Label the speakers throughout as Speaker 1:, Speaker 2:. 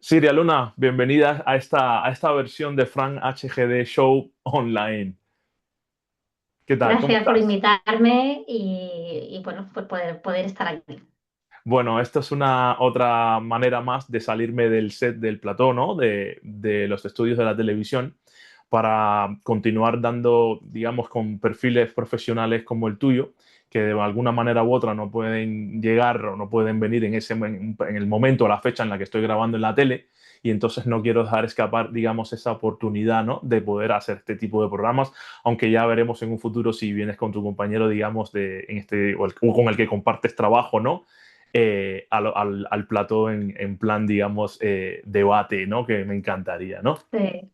Speaker 1: Siria Luna, bienvenida a esta versión de Frank HGD Show Online. ¿Qué tal? ¿Cómo
Speaker 2: Gracias por
Speaker 1: estás?
Speaker 2: invitarme y bueno, por poder estar aquí.
Speaker 1: Bueno, esto es una otra manera más de salirme del set del plató, ¿no? De los estudios de la televisión para continuar dando, digamos, con perfiles profesionales como el tuyo, que de alguna manera u otra no pueden llegar o no pueden venir en el momento o la fecha en la que estoy grabando en la tele. Y entonces no quiero dejar escapar, digamos, esa oportunidad, ¿no? De poder hacer este tipo de programas, aunque ya veremos en un futuro si vienes con tu compañero, digamos, o con el que compartes trabajo, ¿no? Al plató en plan, digamos, debate, ¿no? Que me encantaría, ¿no?
Speaker 2: Sí,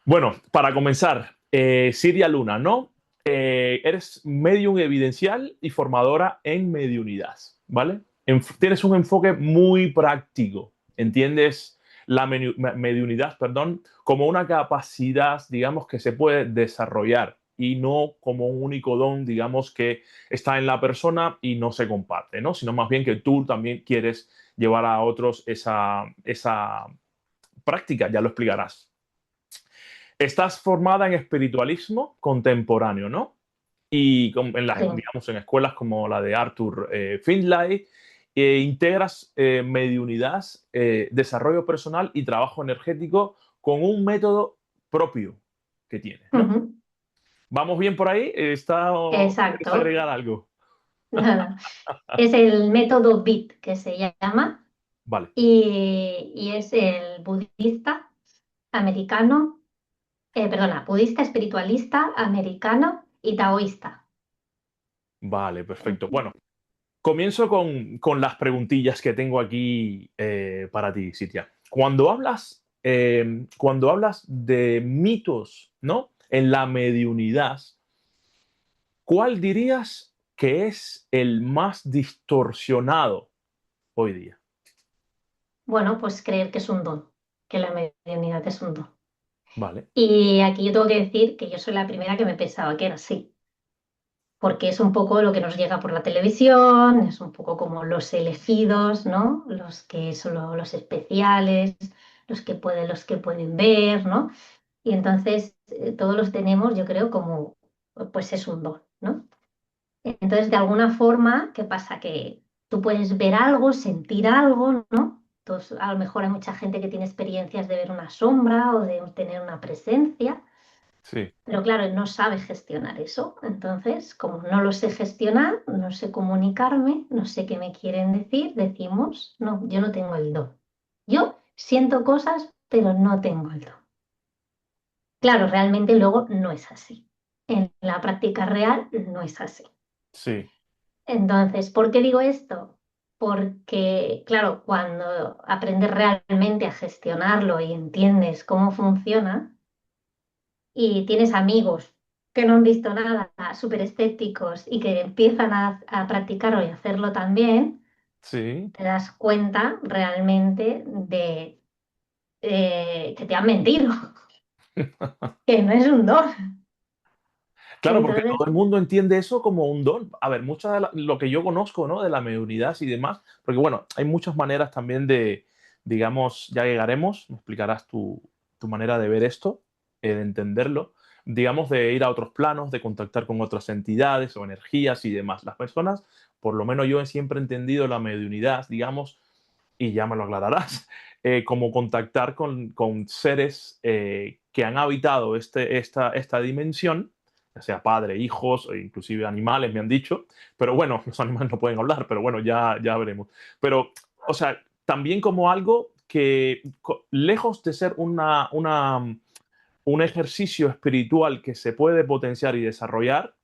Speaker 1: Bueno, para comenzar, Siria Luna, ¿no? Eres medium evidencial y formadora en mediunidad, ¿vale? Tienes un enfoque muy práctico, ¿entiendes? Mediunidad, perdón, como una capacidad, digamos, que se puede desarrollar y no como un único don, digamos, que está en la persona y no se comparte, ¿no? Sino más bien que tú también quieres llevar a otros esa práctica, ya lo explicarás. Estás formada en espiritualismo contemporáneo, ¿no? Y
Speaker 2: sí.
Speaker 1: digamos, en escuelas como la de Arthur Findlay, integras mediunidad, desarrollo personal y trabajo energético con un método propio que tienes, ¿no?
Speaker 2: Ujú.
Speaker 1: ¿Vamos bien por ahí? ¿O quieres
Speaker 2: Exacto.
Speaker 1: agregar algo?
Speaker 2: Nada. Es el método BIT que se llama
Speaker 1: Vale,
Speaker 2: y es el budista americano, perdona, budista espiritualista americano y taoísta.
Speaker 1: vale, perfecto. Bueno, comienzo con las preguntillas que tengo aquí para ti, Sitia. Cuando hablas de mitos, ¿no? En la mediunidad, ¿cuál dirías que es el más distorsionado hoy día?
Speaker 2: Bueno, pues creer que es un don, que la mediunidad es un don.
Speaker 1: Vale.
Speaker 2: Y aquí yo tengo que decir que yo soy la primera que me pensaba que era así. Porque es un poco lo que nos llega por la televisión, es un poco como los elegidos, ¿no? Los que son los especiales, los que pueden ver, ¿no? Y entonces todos los tenemos, yo creo, como, pues es un don, ¿no? Entonces, de alguna forma, ¿qué pasa? Que tú puedes ver algo, sentir algo, ¿no? Entonces, a lo mejor hay mucha gente que tiene experiencias de ver una sombra o de tener una presencia.
Speaker 1: Sí,
Speaker 2: Pero claro, no sabe gestionar eso. Entonces, como no lo sé gestionar, no sé comunicarme, no sé qué me quieren decir, decimos, no, yo no tengo el don. Yo siento cosas, pero no tengo el don. Claro, realmente luego no es así. En la práctica real no es así.
Speaker 1: sí,
Speaker 2: Entonces, ¿por qué digo esto? Porque, claro, cuando aprendes realmente a gestionarlo y entiendes cómo funciona, y tienes amigos que no han visto nada, súper escépticos y que empiezan a practicarlo y hacerlo también,
Speaker 1: sí.
Speaker 2: te das cuenta realmente de que te han mentido, que no es un don.
Speaker 1: Claro, porque
Speaker 2: Entonces,
Speaker 1: todo el mundo entiende eso como un don. A ver, lo que yo conozco, ¿no? De la mediunidad y demás, porque bueno, hay muchas maneras también de, digamos, ya llegaremos, me explicarás tu manera de ver esto, de entenderlo, digamos, de ir a otros planos, de contactar con otras entidades o energías y demás. Las personas, por lo menos yo he siempre entendido la mediunidad, digamos, y ya me lo aclararás, como contactar con seres que han habitado esta dimensión, ya sea padre, hijos, e inclusive animales, me han dicho, pero bueno, los animales no pueden hablar, pero bueno, ya veremos. Pero, o sea, también como algo que, lejos de ser un ejercicio espiritual que se puede potenciar y desarrollar,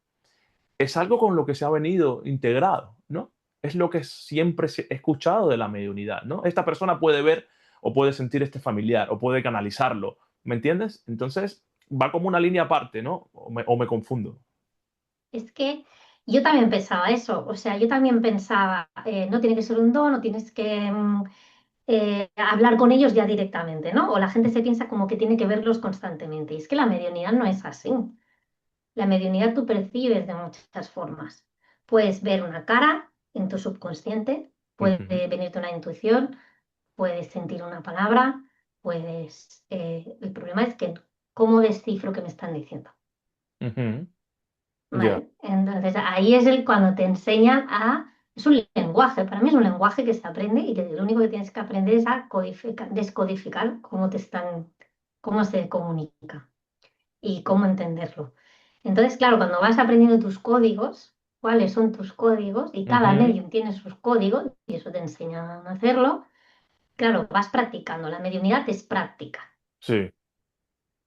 Speaker 1: es algo con lo que se ha venido integrado, ¿no? Es lo que siempre he escuchado de la mediunidad, ¿no? Esta persona puede ver o puede sentir este familiar o puede canalizarlo, ¿me entiendes? Entonces va como una línea aparte, ¿no? O me confundo.
Speaker 2: es que yo también pensaba eso, o sea, yo también pensaba, no tiene que ser un don, no tienes que hablar con ellos ya directamente, ¿no? O la gente se piensa como que tiene que verlos constantemente. Y es que la mediunidad no es así. La mediunidad tú percibes de muchas formas. Puedes ver una cara en tu subconsciente, puede
Speaker 1: Ujú.
Speaker 2: venirte una intuición, puedes sentir una palabra, puedes... el problema es que cómo descifro qué me están diciendo.
Speaker 1: Ujú. Ya.
Speaker 2: ¿Vale? Entonces ahí es cuando te enseñan a... Es un lenguaje, para mí es un lenguaje que se aprende y que lo único que tienes que aprender es a descodificar cómo te están, cómo se comunica y cómo entenderlo. Entonces, claro, cuando vas aprendiendo tus códigos, cuáles son tus códigos, y cada
Speaker 1: Ujú.
Speaker 2: medium tiene sus códigos, y eso te enseñan a hacerlo, claro, vas practicando. La mediunidad es práctica,
Speaker 1: Sí.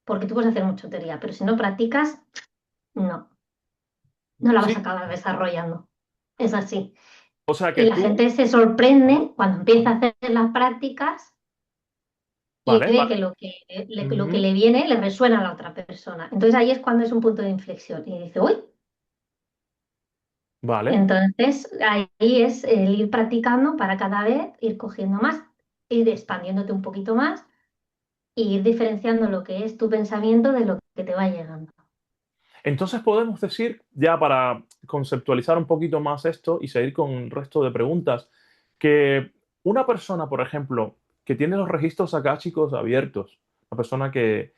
Speaker 2: porque tú puedes hacer mucha teoría, pero si no practicas, no, no la vas a
Speaker 1: Sí.
Speaker 2: acabar desarrollando. Es así.
Speaker 1: O sea
Speaker 2: Y
Speaker 1: que
Speaker 2: la
Speaker 1: tú...
Speaker 2: gente se sorprende cuando empieza a hacer las prácticas y
Speaker 1: Vale,
Speaker 2: ve
Speaker 1: vale.
Speaker 2: que lo que
Speaker 1: Ujú.
Speaker 2: le viene le resuena a la otra persona. Entonces ahí es cuando es un punto de inflexión y dice, uy,
Speaker 1: Vale.
Speaker 2: entonces ahí es el ir practicando para cada vez ir cogiendo más, ir expandiéndote un poquito más e ir diferenciando lo que es tu pensamiento de lo que te va llegando.
Speaker 1: Entonces podemos decir, ya para conceptualizar un poquito más esto y seguir con el resto de preguntas, que una persona, por ejemplo, que tiene los registros akáshicos abiertos, una persona que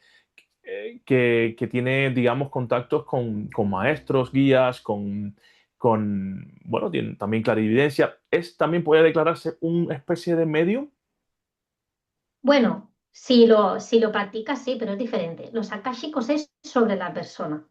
Speaker 1: tiene, digamos, contactos con maestros, guías, bueno, tiene también clarividencia, también puede declararse una especie de medium.
Speaker 2: Bueno, si lo practicas, sí, pero es diferente. Los akáshicos es sobre la persona.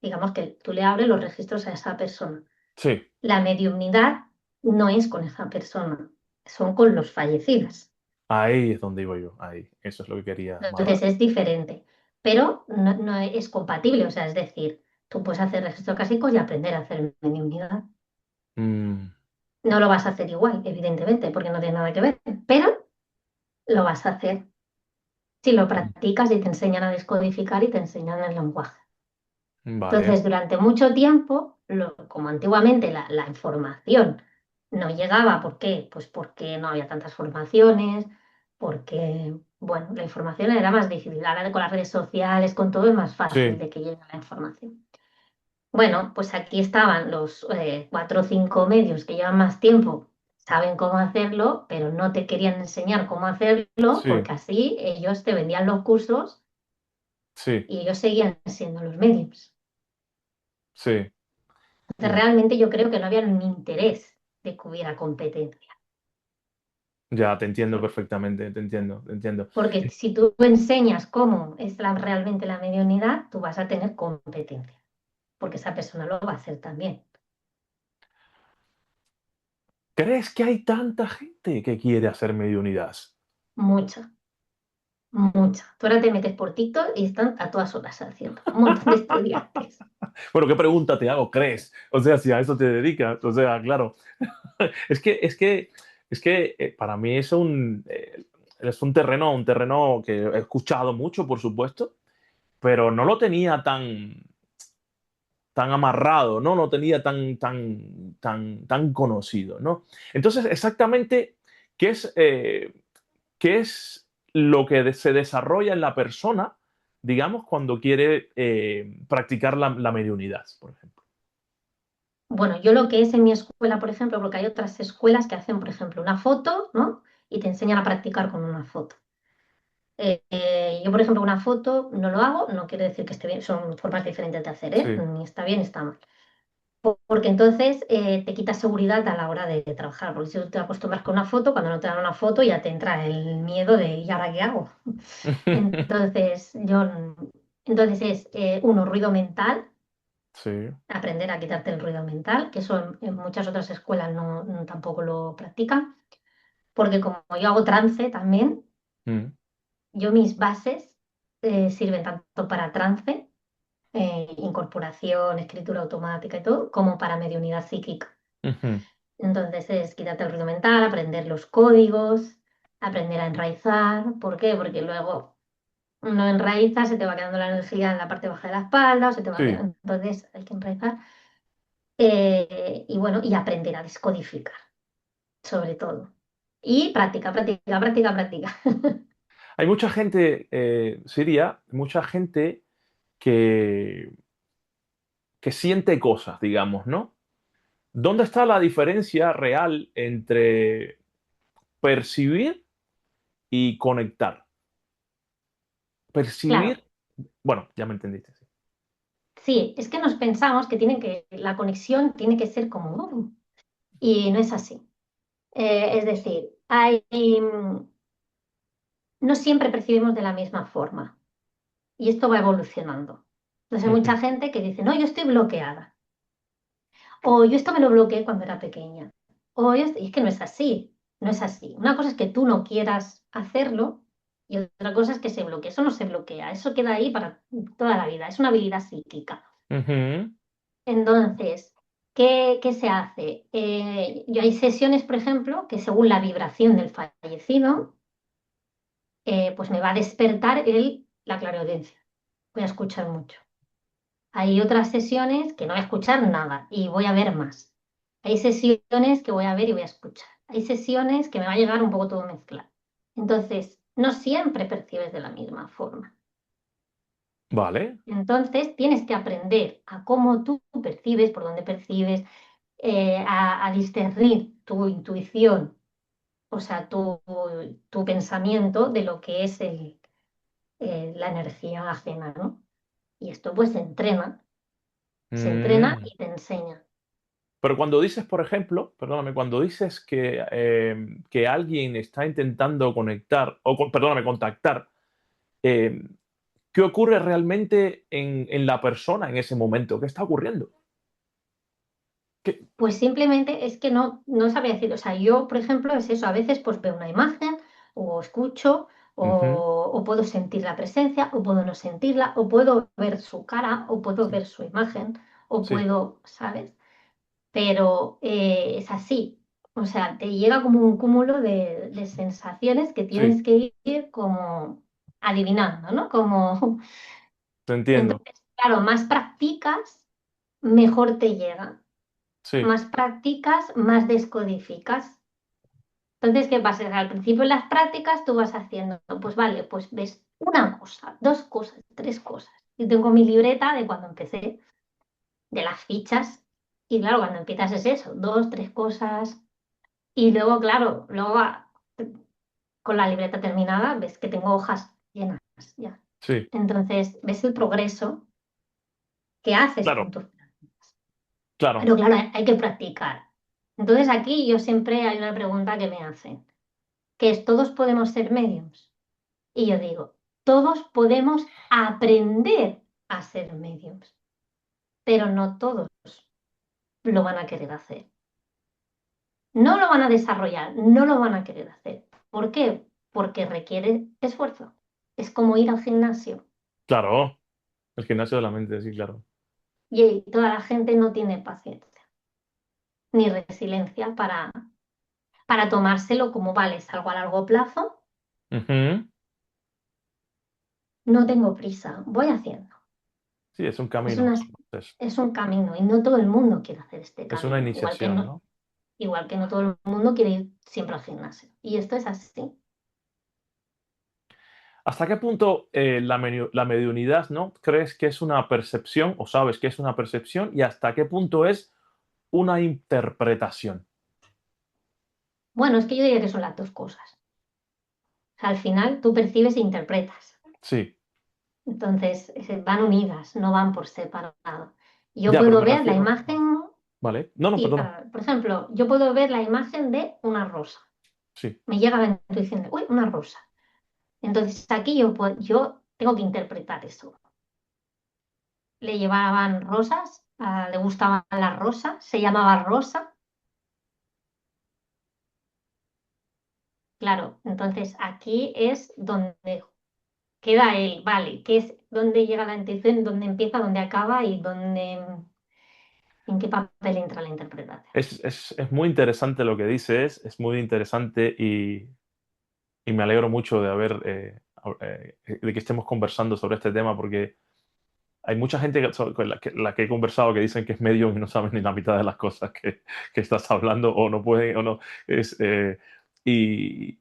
Speaker 2: Digamos que tú le abres los registros a esa persona.
Speaker 1: Sí,
Speaker 2: La mediumnidad no es con esa persona, son con los fallecidos.
Speaker 1: ahí es donde iba yo, ahí, eso es lo que quería
Speaker 2: Entonces
Speaker 1: amarrar.
Speaker 2: es diferente, pero no es compatible. O sea, es decir, tú puedes hacer registros clásicos y aprender a hacer mediunidad.
Speaker 1: Mm,
Speaker 2: No lo vas a hacer igual, evidentemente, porque no tiene nada que ver, pero lo vas a hacer si lo practicas y te enseñan a descodificar y te enseñan el lenguaje.
Speaker 1: vale,
Speaker 2: Entonces, durante mucho tiempo, como antiguamente la información no llegaba, ¿por qué? Pues porque no había tantas formaciones, porque, bueno, la información era más difícil. Ahora con las redes sociales, con todo es más fácil
Speaker 1: sí,
Speaker 2: de que llegue la información. Bueno, pues aquí estaban los cuatro o cinco medios que llevan más tiempo, saben cómo hacerlo, pero no te querían enseñar cómo hacerlo,
Speaker 1: sí,
Speaker 2: porque así ellos te vendían los cursos
Speaker 1: sí,
Speaker 2: y ellos seguían siendo los medios.
Speaker 1: sí.
Speaker 2: Entonces, realmente yo creo que no había un interés de que hubiera competencia.
Speaker 1: Ya, te entiendo perfectamente, te entiendo, te entiendo.
Speaker 2: Porque si tú enseñas cómo es realmente la mediunidad, tú vas a tener competencia, porque esa persona lo va a hacer también.
Speaker 1: ¿Crees que hay tanta gente que quiere hacer mediunidad?
Speaker 2: Mucha, mucha. Tú ahora te metes por TikTok y están a todas horas haciendo un montón de estudiantes.
Speaker 1: Bueno, ¿qué pregunta te hago? ¿Crees? O sea, si a eso te dedicas, o sea, claro. Es que para mí es un terreno que he escuchado mucho, por supuesto, pero no lo tenía tan amarrado, ¿no? No tenía tan conocido, ¿no? Entonces, exactamente, ¿qué es, eh, qué es lo que se desarrolla en la persona, digamos, cuando quiere practicar la mediunidad, por ejemplo?
Speaker 2: Bueno, yo lo que es en mi escuela, por ejemplo, porque hay otras escuelas que hacen, por ejemplo, una foto, ¿no? Y te enseñan a practicar con una foto. Yo, por ejemplo, una foto no lo hago, no quiere decir que esté bien, son formas diferentes de hacer, ¿eh?
Speaker 1: Sí.
Speaker 2: Ni está bien, ni está mal. Porque entonces te quita seguridad a la hora de trabajar, porque si tú te acostumbras con una foto, cuando no te dan una foto ya te entra el miedo de ¿y ahora qué hago? Entonces, entonces es uno, ruido mental,
Speaker 1: Sí.
Speaker 2: aprender a quitarte el ruido mental, que eso en muchas otras escuelas tampoco lo practican, porque como yo hago trance también,
Speaker 1: Mm.
Speaker 2: yo mis bases sirven tanto para trance, incorporación, escritura automática y todo, como para mediunidad psíquica.
Speaker 1: Ujú.
Speaker 2: Entonces es quitarte el ruido mental, aprender los códigos, aprender a enraizar. ¿Por qué? Porque luego no enraizas, se te va quedando la energía en la parte baja de la espalda, o se te va
Speaker 1: Sí.
Speaker 2: quedando. Entonces hay que enraizar. Y bueno, y aprender a descodificar, sobre todo. Y práctica, práctica, práctica, práctica.
Speaker 1: Hay mucha gente, Siria, mucha gente que, que siente cosas, digamos, ¿no? ¿Dónde está la diferencia real entre percibir y conectar.
Speaker 2: Claro,
Speaker 1: Percibir, bueno, ya me entendiste. Sí.
Speaker 2: sí, es que nos pensamos que la conexión tiene que ser como y no es así. Es decir, no siempre percibimos de la misma forma y esto va evolucionando. Entonces hay
Speaker 1: Ujú,
Speaker 2: mucha gente que dice, no, yo estoy bloqueada. O yo esto me lo bloqueé cuando era pequeña. Y es que no es así, no es así. Una cosa es que tú no quieras hacerlo y otra cosa es que se bloquee. Eso no se bloquea, eso queda ahí para toda la vida. Es una habilidad psíquica.
Speaker 1: ujú,
Speaker 2: Entonces, ¿qué se hace? Yo hay sesiones, por ejemplo, que según la vibración del fallecido, pues me va a despertar la clariaudiencia. Voy a escuchar mucho. Hay otras sesiones que no voy a escuchar nada y voy a ver más. Hay sesiones que voy a ver y voy a escuchar. Hay sesiones que me va a llegar un poco todo mezclado. Entonces, no siempre percibes de la misma forma.
Speaker 1: vale.
Speaker 2: Entonces, tienes que aprender a cómo tú percibes, por dónde percibes, a discernir tu intuición, o sea, tu pensamiento de lo que es la energía ajena, ¿no? Y esto pues se entrena
Speaker 1: Mm.
Speaker 2: y te enseña.
Speaker 1: Pero cuando dices, por ejemplo, perdóname, cuando dices que alguien está intentando conectar, perdóname, contactar, eh, ¿qué ocurre realmente en la persona en ese momento? ¿Qué está ocurriendo? ¿Qué?
Speaker 2: Pues simplemente es que no sabría decir, o sea, yo, por ejemplo, es eso, a veces pues veo una imagen o escucho
Speaker 1: Ujú,
Speaker 2: o puedo sentir la presencia o puedo no sentirla o puedo ver su cara o puedo
Speaker 1: sí,
Speaker 2: ver su imagen o
Speaker 1: sí,
Speaker 2: puedo, ¿sabes? Pero es así, o sea, te llega como un cúmulo de sensaciones que
Speaker 1: sí,
Speaker 2: tienes que ir como adivinando, ¿no? Como,
Speaker 1: te entiendo.
Speaker 2: entonces, claro, más practicas, mejor te llega.
Speaker 1: Sí,
Speaker 2: Más practicas, más descodificas. Entonces, ¿qué pasa? Al principio en las prácticas tú vas haciendo, pues vale, pues ves una cosa, dos cosas, tres cosas. Yo tengo mi libreta de cuando empecé, de las fichas, y claro, cuando empiezas es eso, dos, tres cosas, y luego, claro, con la libreta terminada ves que tengo hojas llenas ya.
Speaker 1: sí,
Speaker 2: Entonces, ves el progreso que haces con
Speaker 1: claro,
Speaker 2: tus...
Speaker 1: claro,
Speaker 2: Pero claro, hay que practicar. Entonces aquí yo siempre hay una pregunta que me hacen, que es, ¿todos podemos ser mediums? Y yo digo, todos podemos aprender a ser mediums, pero no todos lo van a querer hacer. No lo van a desarrollar, no lo van a querer hacer. ¿Por qué? Porque requiere esfuerzo. Es como ir al gimnasio
Speaker 1: claro. El gimnasio de la mente, sí, claro.
Speaker 2: y toda la gente no tiene paciencia ni resiliencia para tomárselo como vale, es algo a largo plazo,
Speaker 1: Ujú,
Speaker 2: no tengo prisa, voy haciendo.
Speaker 1: sí, es un
Speaker 2: Es
Speaker 1: camino.
Speaker 2: una, es un camino y no todo el mundo quiere hacer este
Speaker 1: Es una
Speaker 2: camino,
Speaker 1: iniciación, ¿no?
Speaker 2: igual que no todo el mundo quiere ir siempre al gimnasio. Y esto es así.
Speaker 1: ¿Hasta qué punto la mediunidad, ¿no? crees que es una percepción o sabes que es una percepción y hasta qué punto es una interpretación?
Speaker 2: Bueno, es que yo diría que son las dos cosas. O sea, al final tú percibes e interpretas.
Speaker 1: Sí,
Speaker 2: Entonces, van unidas, no van por separado. Yo
Speaker 1: ya, pero
Speaker 2: puedo
Speaker 1: me
Speaker 2: ver la
Speaker 1: refiero.
Speaker 2: imagen,
Speaker 1: Vale. No, no,
Speaker 2: sí,
Speaker 1: perdona.
Speaker 2: por ejemplo, yo puedo ver la imagen de una rosa.
Speaker 1: Sí,
Speaker 2: Me llega la intuición de, uy, una rosa. Entonces aquí yo tengo que interpretar eso. Le llevaban rosas, le gustaban las rosas, se llamaba Rosa. Claro, entonces aquí es donde queda el, vale, que es donde llega la intuición, donde empieza, donde acaba y en qué papel entra la interpretación.
Speaker 1: es muy interesante lo que dices, es muy interesante y me alegro mucho de de que estemos conversando sobre este tema porque hay mucha gente con la que he conversado que dicen que es medium y no saben ni la mitad de las cosas que estás hablando o no pueden o no. Es, y,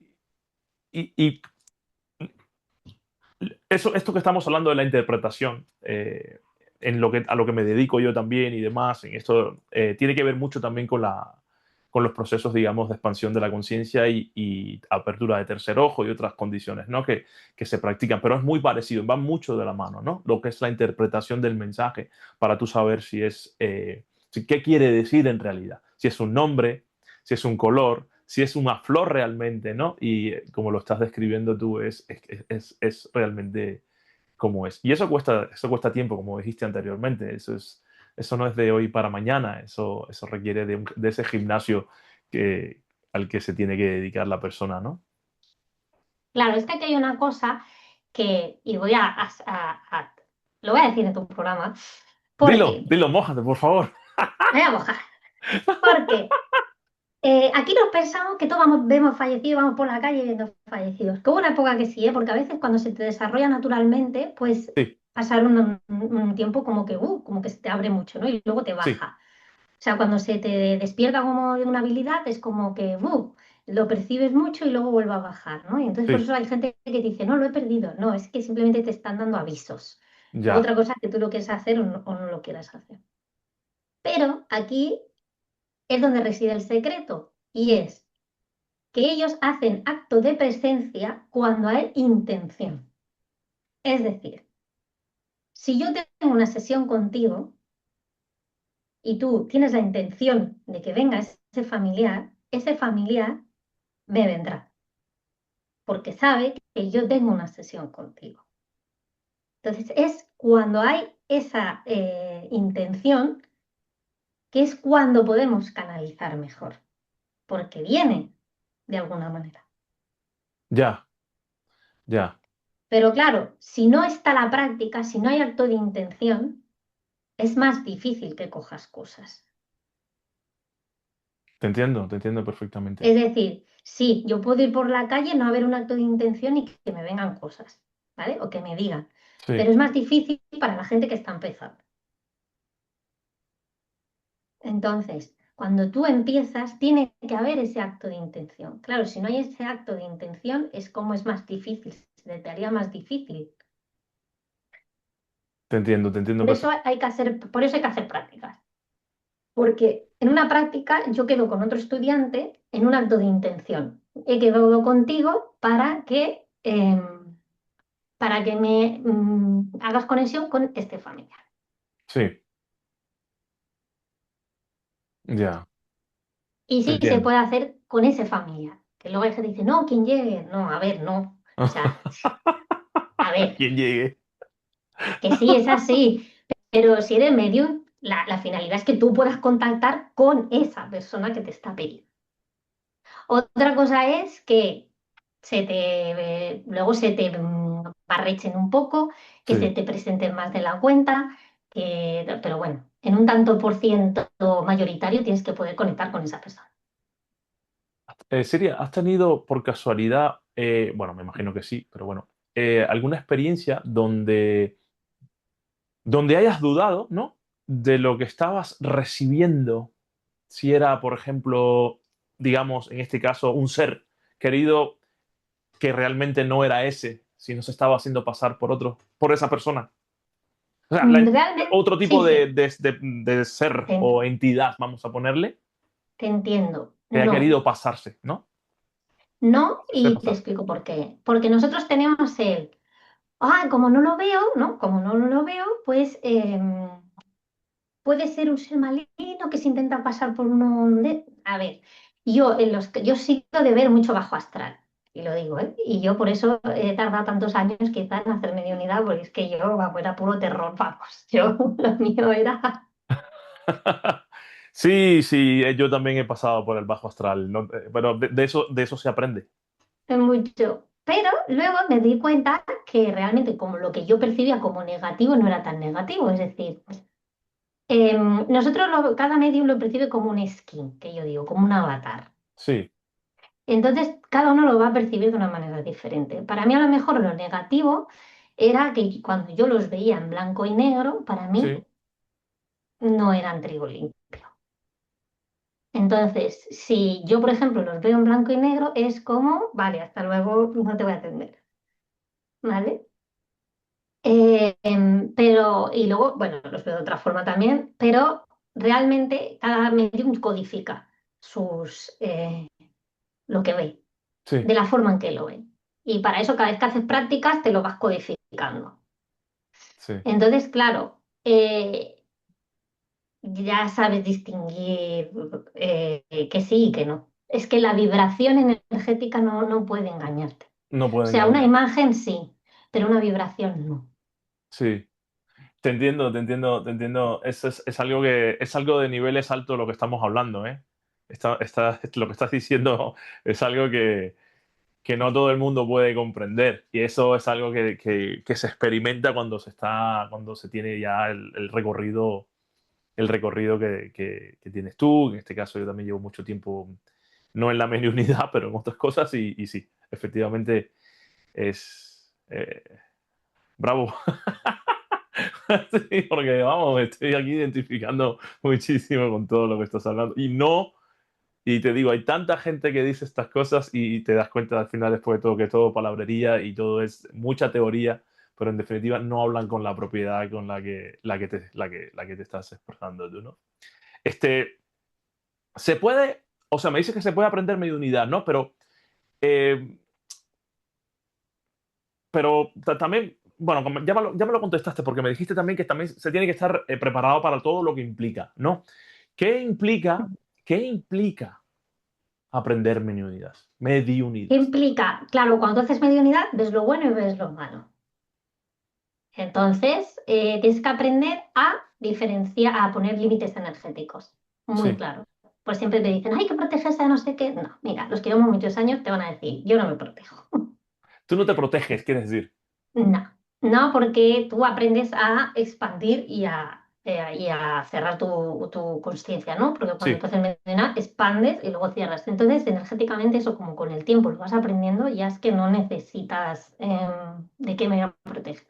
Speaker 1: y esto que estamos hablando de la interpretación, a lo que me dedico yo también y demás, en esto tiene que ver mucho también con con los procesos, digamos, de expansión de la conciencia y apertura de tercer ojo y otras condiciones, ¿no? Que se practican, pero es muy parecido, va mucho de la mano, ¿no? Lo que es la interpretación del mensaje para tú saber si es, qué quiere decir en realidad, si es un nombre, si es un color, si es una flor realmente, ¿no? Y como lo estás describiendo tú, es realmente como es. Y eso cuesta tiempo, como dijiste anteriormente. Eso no es de hoy para mañana. Eso requiere de ese gimnasio al que se tiene que dedicar la persona, ¿no?
Speaker 2: Claro, es que aquí hay una cosa que, y voy lo voy a decir en tu programa,
Speaker 1: Dilo,
Speaker 2: porque,
Speaker 1: dilo, mójate, por favor.
Speaker 2: me voy a mojar, porque aquí nos pensamos que todos vemos fallecidos, vamos por la calle viendo fallecidos. Que hubo una época que sí, ¿eh? Porque a veces cuando se te desarrolla naturalmente, pues
Speaker 1: Sí,
Speaker 2: pasar un tiempo como que se te abre mucho, ¿no? Y luego te
Speaker 1: sí,
Speaker 2: baja. O sea, cuando se te despierta como de una habilidad, es como que lo percibes mucho y luego vuelve a bajar, ¿no? Y entonces por
Speaker 1: sí,
Speaker 2: eso hay gente que dice, no, lo he perdido. No, es que simplemente te están dando avisos. Luego
Speaker 1: ya,
Speaker 2: otra cosa es que tú lo quieres hacer o no lo quieras hacer. Pero aquí es donde reside el secreto y es que ellos hacen acto de presencia cuando hay intención. Es decir, si yo tengo una sesión contigo y tú tienes la intención de que venga ese familiar me vendrá, porque sabe que yo tengo una sesión contigo. Entonces es cuando hay esa intención que es cuando podemos canalizar mejor, porque viene de alguna manera.
Speaker 1: ya, ya.
Speaker 2: Pero claro, si no está la práctica, si no hay acto de intención, es más difícil que cojas cosas.
Speaker 1: Te entiendo perfectamente.
Speaker 2: Es decir, sí, yo puedo ir por la calle, no haber un acto de intención y que me vengan cosas, ¿vale? O que me digan.
Speaker 1: Sí,
Speaker 2: Pero es más difícil para la gente que está empezando. Entonces, cuando tú empiezas, tiene que haber ese acto de intención. Claro, si no hay ese acto de intención, es como es más difícil, se te haría más difícil.
Speaker 1: te entiendo
Speaker 2: Por eso
Speaker 1: perfectamente.
Speaker 2: hay que hacer, por eso hay que hacer prácticas. Porque en una práctica yo quedo con otro estudiante en un acto de intención. He quedado contigo para que me hagas conexión con este familiar.
Speaker 1: Sí, ya,
Speaker 2: Y
Speaker 1: te
Speaker 2: sí, se
Speaker 1: entiendo.
Speaker 2: puede hacer con ese familiar. Que luego hay gente que dice, no, quien llegue. No, a ver, no. O sea, a ver,
Speaker 1: Quien llegue.
Speaker 2: que sí, es así. Pero si eres medium, la finalidad es que tú puedas contactar con esa persona que te está pidiendo. Otra cosa es que luego se te barrechen un poco, que se
Speaker 1: Sí.
Speaker 2: te presenten más de la cuenta, pero bueno, en un tanto por ciento mayoritario tienes que poder conectar con esa persona.
Speaker 1: Siria, ¿has tenido por casualidad, bueno, me imagino que sí, pero bueno, alguna experiencia donde hayas dudado, ¿no? De lo que estabas recibiendo, si era, por ejemplo, digamos, en este caso, un ser querido que realmente no era ese, sino se estaba haciendo pasar por otro, por esa persona. O sea,
Speaker 2: Realmente,
Speaker 1: otro tipo
Speaker 2: sí, sí,
Speaker 1: de ser
Speaker 2: te,
Speaker 1: o entidad, vamos a ponerle,
Speaker 2: te entiendo.
Speaker 1: que ha
Speaker 2: No,
Speaker 1: querido pasarse, ¿no?
Speaker 2: no,
Speaker 1: Hacerse
Speaker 2: y te
Speaker 1: pasar.
Speaker 2: explico por qué. Porque nosotros tenemos como no lo veo, ¿no? Como no lo veo, pues puede ser un ser maligno que se intenta pasar por uno A ver, yo sigo de ver mucho bajo astral, y lo digo, ¿eh? Y yo por eso he tardado tantos años quizás en hacer mediunidad, porque es que yo, vamos, era puro terror, vamos. Yo, lo mío era
Speaker 1: Sí, sí, yo también he pasado por el bajo astral, pero de eso se aprende.
Speaker 2: mucho. Pero luego me di cuenta que realmente como lo que yo percibía como negativo no era tan negativo, es decir, cada medio lo percibe como un skin, que yo digo, como un avatar.
Speaker 1: Sí,
Speaker 2: Entonces, cada uno lo va a percibir de una manera diferente. Para mí, a lo mejor, lo negativo era que cuando yo los veía en blanco y negro, para mí
Speaker 1: sí.
Speaker 2: no eran trigo limpio. Entonces, si yo, por ejemplo, los veo en blanco y negro, es como, vale, hasta luego, no te voy a atender, ¿vale? Y luego, bueno, los veo de otra forma también, pero realmente cada medium codifica. lo que ve,
Speaker 1: Sí,
Speaker 2: de la forma en que lo ve. Y para eso, cada vez que haces prácticas, te lo vas codificando.
Speaker 1: sí.
Speaker 2: Entonces, claro, ya sabes distinguir que sí y que no. Es que la vibración energética no puede engañarte.
Speaker 1: No
Speaker 2: O
Speaker 1: puede
Speaker 2: sea, una
Speaker 1: engañar.
Speaker 2: imagen sí, pero una vibración no.
Speaker 1: Sí. Te entiendo, te entiendo, te entiendo. Es algo es algo de niveles altos lo que estamos hablando, ¿eh? Lo que estás diciendo es algo que no todo el mundo puede comprender. Y eso es algo que se experimenta cuando se tiene ya el recorrido que tienes tú. En este caso, yo también llevo mucho tiempo, no en la mediunidad, pero en otras cosas, y sí, efectivamente es bravo. Sí, porque vamos, me estoy aquí identificando muchísimo con todo lo que estás hablando. Y no, y te digo, hay tanta gente que dice estas cosas y te das cuenta al final, después de todo, que todo palabrería y todo es mucha teoría, pero en definitiva no hablan con la propiedad con la que te estás expresando tú, ¿no? Este, se puede, o sea, me dices que se puede aprender mediunidad, ¿no? Eh, pero también, bueno, ya me lo contestaste porque me dijiste también que también se tiene que estar preparado para todo lo que implica, ¿no? ¿Qué implica, qué implica aprender mediunidad?
Speaker 2: ¿Qué
Speaker 1: Mediunidad.
Speaker 2: implica? Claro, cuando tú haces mediunidad, ves lo bueno y ves lo malo. Entonces, tienes que aprender a diferenciar, a poner límites energéticos. Muy
Speaker 1: Sí.
Speaker 2: claro. Pues siempre te dicen, hay que protegerse de no sé qué. No, mira, los que llevamos muchos años te van a decir, yo no me protejo.
Speaker 1: Tú no te proteges, quieres decir.
Speaker 2: No, no, porque tú aprendes a expandir y a cerrar tu consciencia, ¿no? Porque cuando
Speaker 1: Sí.
Speaker 2: tú haces medicina, expandes y luego cierras. Entonces, energéticamente, eso como con el tiempo lo vas aprendiendo, ya es que no necesitas de qué me voy a proteger.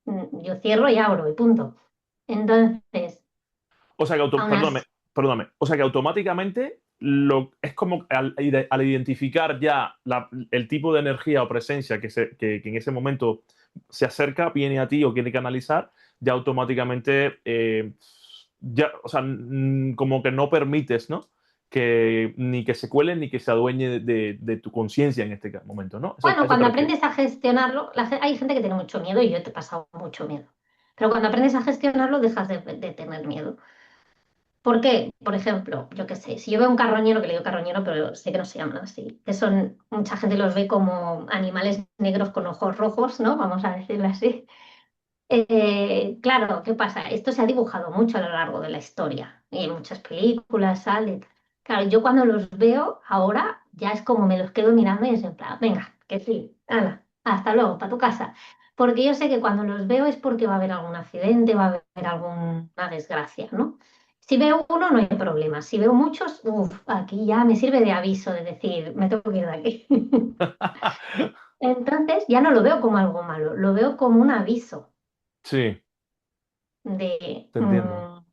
Speaker 2: Yo cierro y abro y punto. Entonces,
Speaker 1: O sea que,
Speaker 2: aún así,
Speaker 1: perdóname. O sea que automáticamente es como al identificar ya el tipo de energía o presencia que en ese momento se acerca, viene a ti o quiere canalizar, ya automáticamente, ya, o sea, como que no permites, ¿no? Que ni que se cuele ni que se adueñe de tu conciencia en este momento, ¿no? A
Speaker 2: bueno,
Speaker 1: eso te
Speaker 2: cuando
Speaker 1: refieres.
Speaker 2: aprendes a gestionarlo, hay gente que tiene mucho miedo y yo te he pasado mucho miedo. Pero cuando aprendes a gestionarlo, dejas de tener miedo. ¿Por qué? Por ejemplo, yo qué sé, si yo veo un carroñero, que le digo carroñero, pero sé que no se llaman así, que son, mucha gente los ve como animales negros con ojos rojos, ¿no? Vamos a decirlo así. Claro, ¿qué pasa? Esto se ha dibujado mucho a lo largo de la historia y en muchas películas sale. Claro, yo cuando los veo ahora ya es como me los quedo mirando y es en plan, venga, que sí, hala, hasta luego, para tu casa. Porque yo sé que cuando los veo es porque va a haber algún accidente, va a haber alguna desgracia, ¿no? Si veo uno, no hay problema. Si veo muchos, uff, aquí ya me sirve de aviso de decir, me tengo que ir de aquí. Entonces ya no lo veo como algo malo, lo veo como un aviso
Speaker 1: Sí,
Speaker 2: de,
Speaker 1: te entiendo.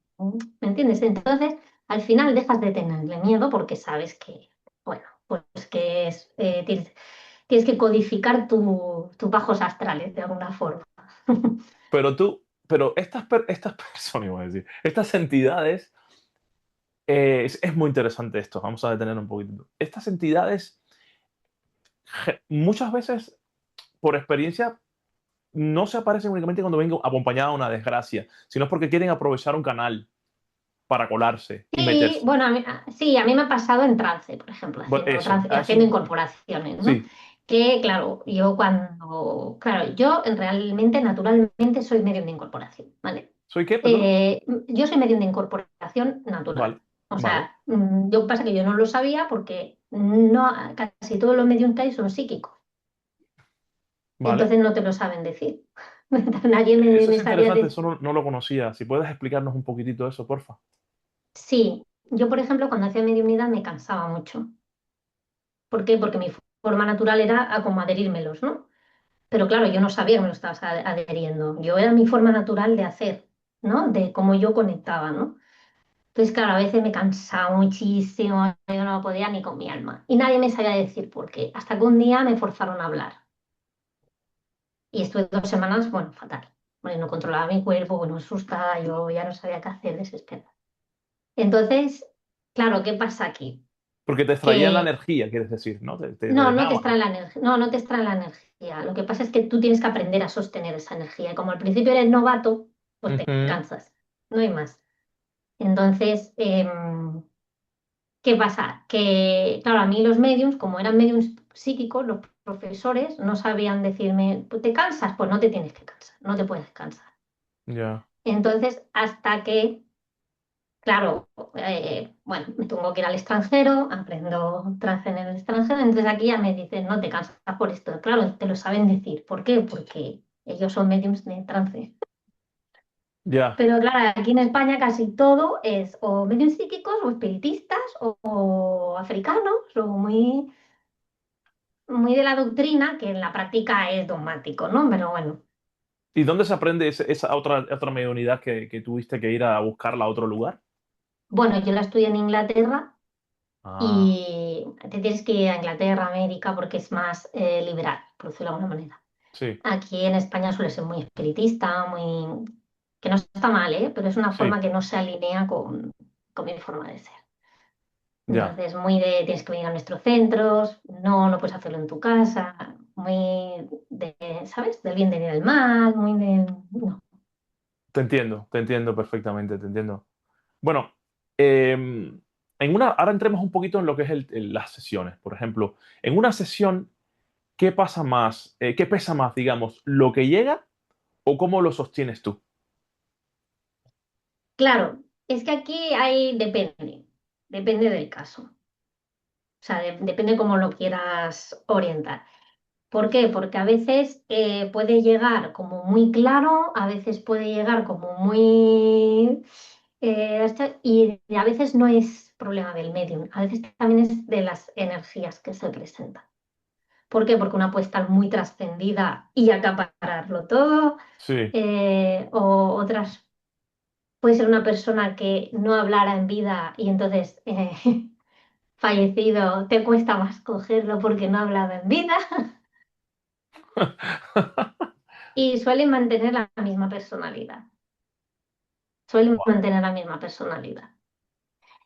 Speaker 2: ¿me entiendes? Entonces, al final dejas de tenerle miedo porque sabes que, bueno, pues que tienes que codificar tus bajos astrales de alguna forma.
Speaker 1: Pero estas personas, iba a decir, estas entidades, es muy interesante esto, vamos a detener un poquito. Estas entidades, muchas veces, por experiencia, no se aparecen únicamente cuando vengo acompañada de una desgracia, sino porque quieren aprovechar un canal para colarse y
Speaker 2: Sí,
Speaker 1: meterse.
Speaker 2: bueno, sí, a mí me ha pasado en trance, por ejemplo,
Speaker 1: Bueno,
Speaker 2: haciendo
Speaker 1: eso,
Speaker 2: trance,
Speaker 1: a
Speaker 2: haciendo
Speaker 1: eso,
Speaker 2: incorporaciones, ¿no?
Speaker 1: sí.
Speaker 2: Que claro, claro, yo realmente, naturalmente, soy medium de incorporación, ¿vale?
Speaker 1: ¿Soy qué, perdón?
Speaker 2: Yo soy medium de incorporación natural.
Speaker 1: Vale,
Speaker 2: O
Speaker 1: vale,
Speaker 2: sea, yo pasa que yo no lo sabía porque no, casi todos los mediums que hay son psíquicos.
Speaker 1: vale.
Speaker 2: Entonces no te lo saben decir. Nadie
Speaker 1: Eso
Speaker 2: me
Speaker 1: es
Speaker 2: sabría
Speaker 1: interesante,
Speaker 2: decir.
Speaker 1: eso no lo conocía. Si puedes explicarnos un poquitito eso, porfa.
Speaker 2: Sí, yo por ejemplo cuando hacía mediumnidad me cansaba mucho. ¿Por qué? Porque mi forma natural era a como adherírmelos, ¿no? Pero claro, yo no sabía que me lo estabas adheriendo. Yo era mi forma natural de hacer, ¿no? De cómo yo conectaba, ¿no? Entonces, claro, a veces me cansaba muchísimo, yo no podía ni con mi alma. Y nadie me sabía decir por qué. Hasta que un día me forzaron a hablar. Y estuve 2 semanas, bueno, fatal. Bueno, no controlaba mi cuerpo, bueno, asustada, yo ya no sabía qué hacer, desesperada. Entonces, Claro, ¿qué pasa aquí?
Speaker 1: Porque te extraían la
Speaker 2: Que
Speaker 1: energía, quieres decir, ¿no? Te
Speaker 2: no, no te
Speaker 1: drenaban.
Speaker 2: extrae la energía, no, no te extrae la energía. Lo que pasa es que tú tienes que aprender a sostener esa energía. Y como al principio eres novato, pues te
Speaker 1: Ujú.
Speaker 2: cansas, no hay más. Entonces, ¿qué pasa? Que, claro, a mí los mediums, como eran mediums psíquicos, los profesores no sabían decirme, "Pues, ¿te cansas? Pues no te tienes que cansar, no te puedes cansar".
Speaker 1: Ya.
Speaker 2: Entonces, hasta que, claro, bueno, me tengo que ir al extranjero, aprendo trance en el extranjero, entonces aquí ya me dicen, no te cansas por esto. Claro, te lo saben decir. ¿Por qué? Porque ellos son mediums de trance.
Speaker 1: Ya.
Speaker 2: Pero claro, aquí en España casi todo es o medios psíquicos o espiritistas o africanos o muy de la doctrina, que en la práctica es dogmático, ¿no? Pero bueno,
Speaker 1: ¿Y dónde se aprende esa otra mediunidad que tuviste que ir a buscarla a otro lugar?
Speaker 2: bueno, yo la estudié en Inglaterra
Speaker 1: Ah,
Speaker 2: y te tienes que ir a Inglaterra, América, porque es más liberal, por decirlo de alguna manera.
Speaker 1: sí,
Speaker 2: Aquí en España suele ser muy espiritista, muy... que no está mal, ¿eh? Pero es una forma
Speaker 1: sí,
Speaker 2: que no se alinea con mi forma de ser.
Speaker 1: ya.
Speaker 2: Entonces, muy de tienes que venir a nuestros centros, no, no puedes hacerlo en tu casa, muy de, ¿sabes? Del bien, del bien y del mal, muy de... No.
Speaker 1: Te entiendo perfectamente, te entiendo. Bueno, ahora entremos un poquito en lo que es las sesiones. Por ejemplo, en una sesión, ¿qué pasa más? ¿Qué pesa más, digamos, lo que llega o cómo lo sostienes tú?
Speaker 2: Claro, es que aquí hay, depende del caso. O sea, depende cómo lo quieras orientar. ¿Por qué? Porque a veces puede llegar como muy claro, a veces puede llegar como muy... y a veces no es problema del medium, a veces también es de las energías que se presentan. ¿Por qué? Porque una puede estar muy trascendida y acapararlo todo,
Speaker 1: Sí.
Speaker 2: o otras puede ser una persona que no hablara en vida y entonces fallecido te cuesta más cogerlo porque no ha hablado en vida. Y suelen mantener la misma personalidad. Suelen
Speaker 1: Wow,
Speaker 2: mantener la misma personalidad.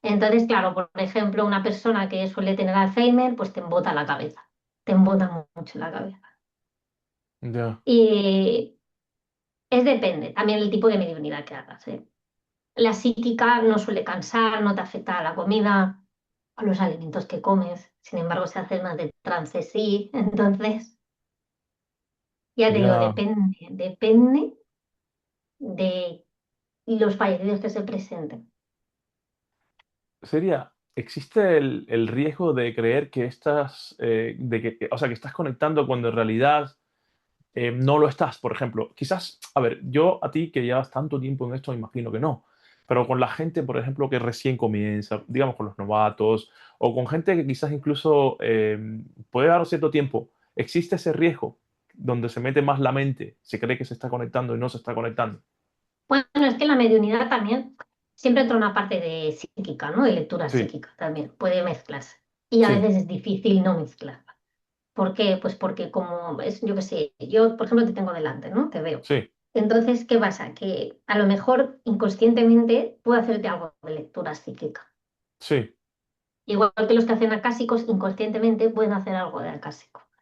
Speaker 2: Entonces, claro, por ejemplo, una persona que suele tener Alzheimer, pues te embota la cabeza. Te embota mucho la cabeza.
Speaker 1: ya.
Speaker 2: Y depende también el tipo de mediunidad que hagas, ¿eh? La psíquica no suele cansar, no te afecta a la comida, a los alimentos que comes. Sin embargo, se hace más de trance, sí. Entonces, ya te digo,
Speaker 1: Ya.
Speaker 2: depende de los fallecidos que se presenten.
Speaker 1: ¿Existe el riesgo de creer que o sea, que estás conectando cuando en realidad no lo estás? Por ejemplo, quizás, a ver, yo a ti que llevas tanto tiempo en esto, imagino que no, pero con la gente, por ejemplo, que recién comienza, digamos con los novatos, o con gente que quizás incluso puede dar cierto tiempo, ¿existe ese riesgo donde se mete más la mente, se cree que se está conectando y no se está conectando?
Speaker 2: Bueno, es que la mediunidad también siempre entra una parte de psíquica, ¿no? De lectura
Speaker 1: Sí,
Speaker 2: psíquica también, puede mezclarse. Y a
Speaker 1: sí,
Speaker 2: veces es difícil no mezclarla. ¿Por qué? Pues porque como es, yo qué sé, yo por ejemplo te tengo delante, ¿no? Te veo.
Speaker 1: sí,
Speaker 2: Entonces, ¿qué pasa? Que a lo mejor inconscientemente puedo hacerte algo de lectura psíquica.
Speaker 1: sí,
Speaker 2: Igual que los que hacen acásicos, inconscientemente pueden hacer algo de acásico. O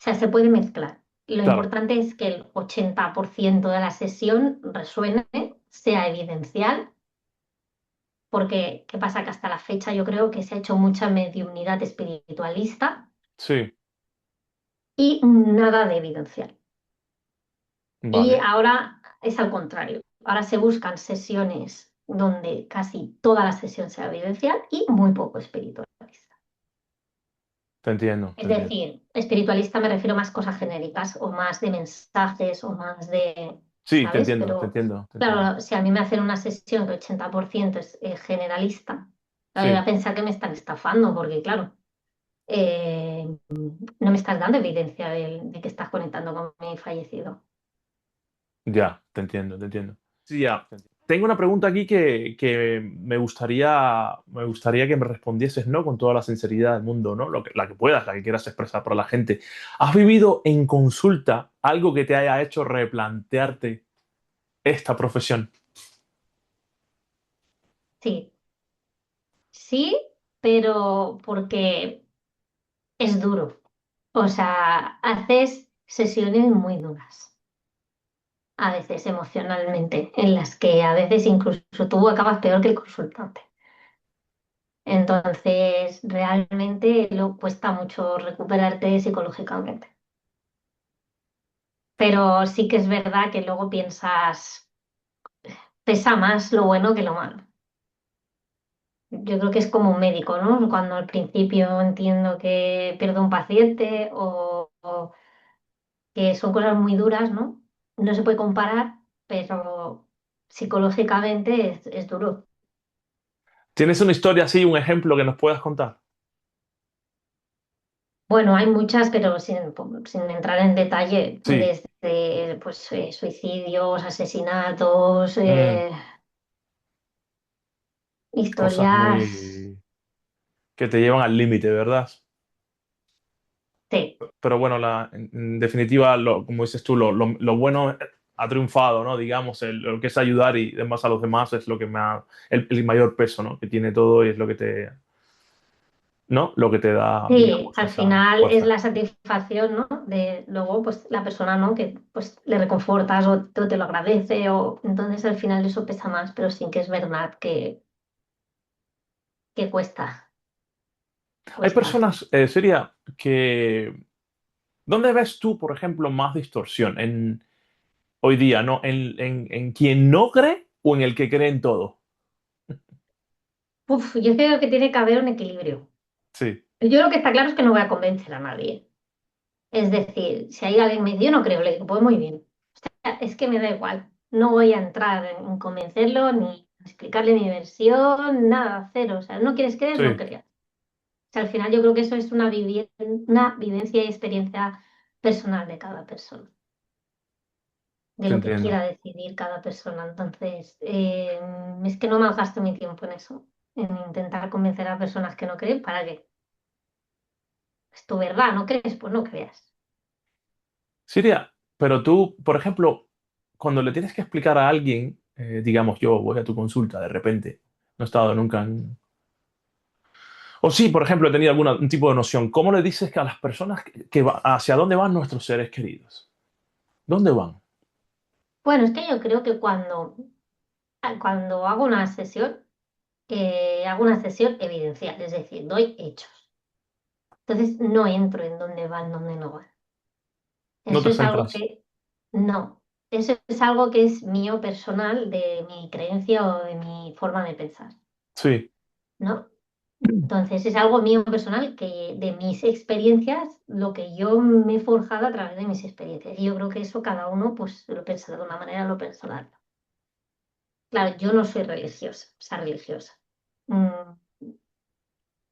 Speaker 2: sea, se puede mezclar. Lo
Speaker 1: claro,
Speaker 2: importante es que el 80% de la sesión resuene, sea evidencial, porque ¿qué pasa? Que hasta la fecha yo creo que se ha hecho mucha mediunidad espiritualista
Speaker 1: sí,
Speaker 2: y nada de evidencial. Y
Speaker 1: vale,
Speaker 2: ahora es al contrario. Ahora se buscan sesiones donde casi toda la sesión sea evidencial y muy poco espiritualista.
Speaker 1: te entiendo, te
Speaker 2: Es
Speaker 1: entiendo.
Speaker 2: decir, espiritualista me refiero más cosas genéricas o más de mensajes o más de,
Speaker 1: Sí, te
Speaker 2: ¿sabes?
Speaker 1: entiendo, te
Speaker 2: Pero
Speaker 1: entiendo, te entiendo.
Speaker 2: claro, si a mí me hacen una sesión que 80% es generalista, a mí me va a
Speaker 1: Sí,
Speaker 2: pensar que me están estafando porque claro, no me estás dando evidencia de que estás conectando con mi fallecido.
Speaker 1: ya, te entiendo, te entiendo. Sí, ya. Tengo una pregunta aquí que me gustaría que me respondieses, ¿no? Con toda la sinceridad del mundo, ¿no? La que puedas, la que quieras expresar para la gente. ¿Has vivido en consulta algo que te haya hecho replantearte esta profesión?
Speaker 2: Sí, sí, pero porque es duro. O sea, haces sesiones muy duras, a veces emocionalmente, en las que a veces incluso tú acabas peor que el consultante. Entonces, realmente lo cuesta mucho recuperarte psicológicamente. Pero sí que es verdad que luego piensas, pesa más lo bueno que lo malo. Yo creo que es como un médico, ¿no? Cuando al principio entiendo que pierdo un paciente o que son cosas muy duras, ¿no? No se puede comparar, pero psicológicamente es duro.
Speaker 1: ¿Tienes una historia así, un ejemplo que nos puedas contar?
Speaker 2: Bueno, hay muchas, pero sin entrar en detalle,
Speaker 1: Sí.
Speaker 2: desde pues, suicidios, asesinatos,
Speaker 1: Mm, cosas
Speaker 2: historias.
Speaker 1: muy que te llevan al límite, ¿verdad?
Speaker 2: Sí,
Speaker 1: Pero bueno, en definitiva, como dices tú, lo bueno ha triunfado, ¿no? Digamos, lo que es ayudar y demás a los demás es lo que me ha, el mayor peso, ¿no? Que tiene todo y es lo que te, ¿no? Lo que te da,
Speaker 2: sí,
Speaker 1: digamos,
Speaker 2: al
Speaker 1: esa
Speaker 2: final es
Speaker 1: fuerza.
Speaker 2: la satisfacción, ¿no? De luego, pues la persona, ¿no? Que pues le reconfortas o te lo agradece, o entonces al final eso pesa más, pero sí que es verdad que cuesta,
Speaker 1: Hay
Speaker 2: cuesta.
Speaker 1: personas, Siria, que... ¿Dónde ves tú, por ejemplo, más distorsión en, hoy día, ¿no? En quien no cree o en el que cree en todo?
Speaker 2: Uf, yo creo que tiene que haber un equilibrio.
Speaker 1: Sí,
Speaker 2: Yo lo que está claro es que no voy a convencer a nadie. Es decir, si hay alguien que me dice, yo no creo, le digo, pues muy bien. Es que me da igual. No voy a entrar en convencerlo ni explicarle mi versión, nada, cero. O sea, no quieres creer, no
Speaker 1: sí,
Speaker 2: creas. O sea, al final yo creo que eso es una vivencia y experiencia personal de cada persona, de
Speaker 1: te
Speaker 2: lo que
Speaker 1: entiendo.
Speaker 2: quiera decidir cada persona. Entonces, es que no malgasto mi tiempo en eso, en intentar convencer a personas que no creen, ¿para qué? Es tu verdad, ¿no crees? Pues no creas.
Speaker 1: Siria, pero tú, por ejemplo, cuando le tienes que explicar a alguien, digamos, yo voy a tu consulta de repente, no he estado nunca en... O sí, por ejemplo, he tenido algún tipo de noción. ¿Cómo le dices que a las personas hacia dónde van nuestros seres queridos? ¿Dónde van?
Speaker 2: Bueno, es que yo creo que cuando hago una sesión evidencial, es decir, doy hechos. Entonces no entro en dónde van, dónde no van.
Speaker 1: No
Speaker 2: Eso
Speaker 1: te
Speaker 2: es algo
Speaker 1: centras.
Speaker 2: que no, eso es algo que es mío personal, de mi creencia o de mi forma de pensar,
Speaker 1: Sí,
Speaker 2: ¿no? Entonces es algo mío personal que de mis experiencias, lo que yo me he forjado a través de mis experiencias. Y yo creo que eso cada uno pues lo piensa de una manera, lo piensa de otra. Claro, yo no soy religiosa, o sea, religiosa. Mm,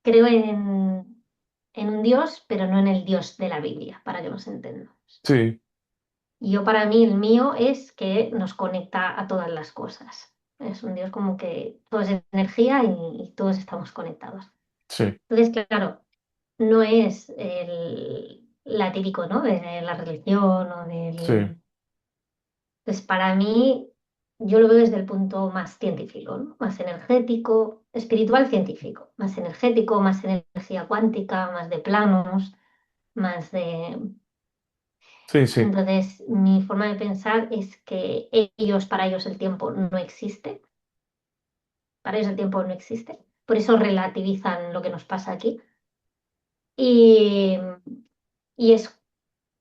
Speaker 2: creo en un Dios, pero no en el Dios de la Biblia, para que nos entendamos.
Speaker 1: sí,
Speaker 2: Y yo para mí el mío es que nos conecta a todas las cosas. Es un Dios como que todo es energía y todos estamos conectados.
Speaker 1: sí,
Speaker 2: Entonces, claro, no es la típico, ¿no? De la religión o
Speaker 1: sí,
Speaker 2: del... Pues para mí, yo lo veo desde el punto más científico, ¿no? Más energético, espiritual científico, más energético, más energía cuántica, más de planos, más de...
Speaker 1: sí, sí,
Speaker 2: Entonces, mi forma de pensar es que para ellos el tiempo no existe, para ellos el tiempo no existe, por eso relativizan lo que nos pasa aquí. Y, y es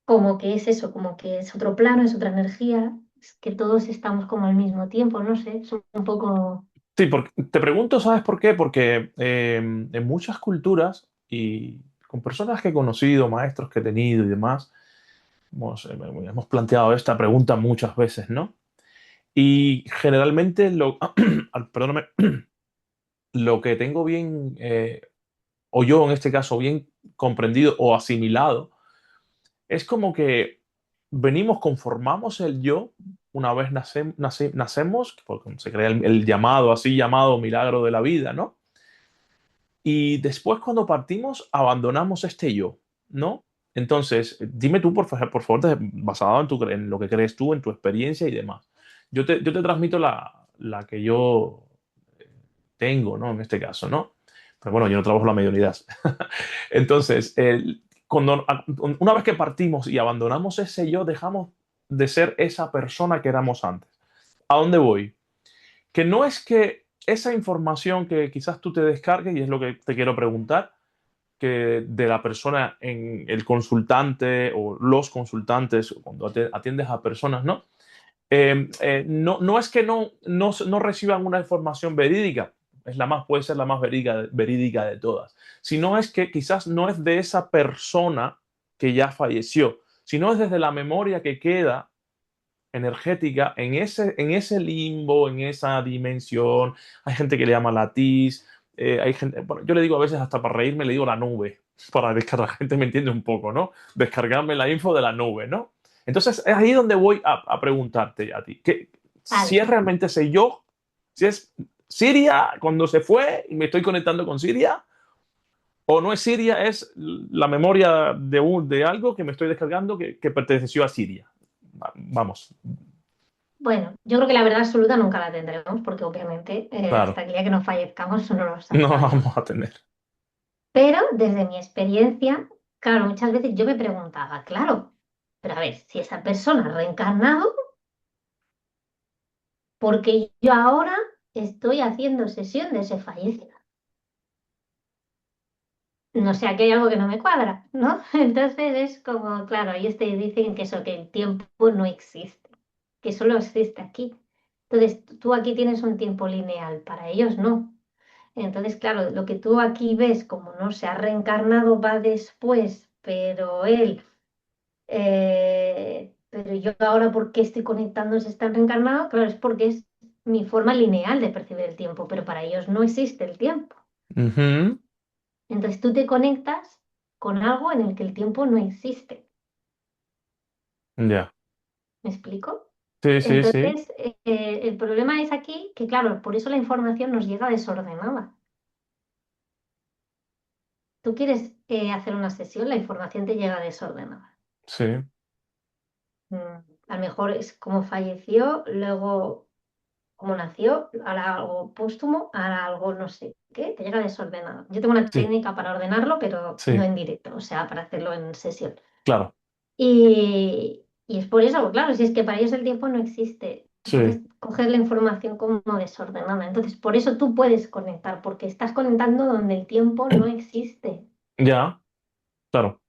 Speaker 2: como que es eso, como que es otro plano, es otra energía, es que todos estamos como al mismo tiempo, no sé, es un poco...
Speaker 1: sí, porque, te pregunto, ¿sabes por qué? Porque en muchas culturas y con personas que he conocido, maestros que he tenido y demás, hemos planteado esta pregunta muchas veces, ¿no? Y generalmente perdóname, lo que tengo bien, o yo en este caso, bien comprendido o asimilado, es como que venimos, conformamos el yo una vez nacemos, porque se crea el llamado, así llamado milagro de la vida, ¿no? Y después cuando partimos, abandonamos este yo, ¿no? Entonces, dime tú, por favor, basado en lo que crees tú, en tu experiencia y demás. Yo te transmito la que yo tengo, ¿no? En este caso, ¿no? Pero bueno, yo no trabajo la mediunidad. Entonces, una vez que partimos y abandonamos ese yo, dejamos de ser esa persona que éramos antes. ¿A dónde voy? Que no es que esa información que quizás tú te descargues, y es lo que te quiero preguntar, que de la persona en el consultante o los consultantes, cuando atiendes a personas, ¿no? No es que no reciban una información verídica, puede ser la más verídica de todas, sino es que quizás no es de esa persona que ya falleció, sino es desde la memoria que queda energética en ese limbo, en esa dimensión. Hay gente que le llama latiz, hay gente, bueno, yo le digo a veces hasta para reírme, le digo la nube, para que la gente me entiende un poco, ¿no? Descargarme la info de la nube, ¿no? Entonces es ahí donde voy a preguntarte a ti, que si
Speaker 2: Vale.
Speaker 1: es realmente ese yo, si es Siria cuando se fue y me estoy conectando con Siria, o no es Siria, es la memoria de algo que me estoy descargando que perteneció a Siria. Vamos,
Speaker 2: Bueno, yo creo que la verdad absoluta nunca la tendremos, porque obviamente hasta
Speaker 1: claro.
Speaker 2: el día que no fallezcamos no lo
Speaker 1: No
Speaker 2: sabremos.
Speaker 1: vamos a tener.
Speaker 2: Pero desde mi experiencia, claro, muchas veces yo me preguntaba, claro, pero a ver, si esa persona ha reencarnado, ¿por qué yo ahora estoy haciendo sesión de ese fallecido? No sé, aquí hay algo que no me cuadra, ¿no? Entonces es como, claro, ellos te dicen que eso, que el tiempo no existe, que solo existe aquí. Entonces, tú aquí tienes un tiempo lineal, para ellos no. Entonces, claro, lo que tú aquí ves, como no se ha reencarnado, va después, pero él, pero yo ahora, ¿por qué estoy conectando si está reencarnado? Claro, es porque es mi forma lineal de percibir el tiempo, pero para ellos no existe el tiempo.
Speaker 1: Ujú.
Speaker 2: Entonces tú te conectas con algo en el que el tiempo no existe.
Speaker 1: Ya.
Speaker 2: ¿Me explico?
Speaker 1: Sí, sí, sí.
Speaker 2: Entonces, el problema es aquí que, claro, por eso la información nos llega desordenada. Tú quieres hacer una sesión, la información te llega desordenada.
Speaker 1: Sí,
Speaker 2: Mm, a lo mejor es como falleció, luego como nació, ahora algo póstumo, ahora algo no sé qué, te llega desordenado. Yo tengo una
Speaker 1: sí,
Speaker 2: técnica para ordenarlo, pero no
Speaker 1: sí.
Speaker 2: en directo, o sea, para hacerlo en sesión.
Speaker 1: Claro.
Speaker 2: Y es por eso, claro, si es que para ellos el tiempo no existe. Entonces,
Speaker 1: Sí.
Speaker 2: coger la información como desordenada. Entonces, por eso tú puedes conectar, porque estás conectando donde el tiempo no existe.
Speaker 1: Ya. Claro.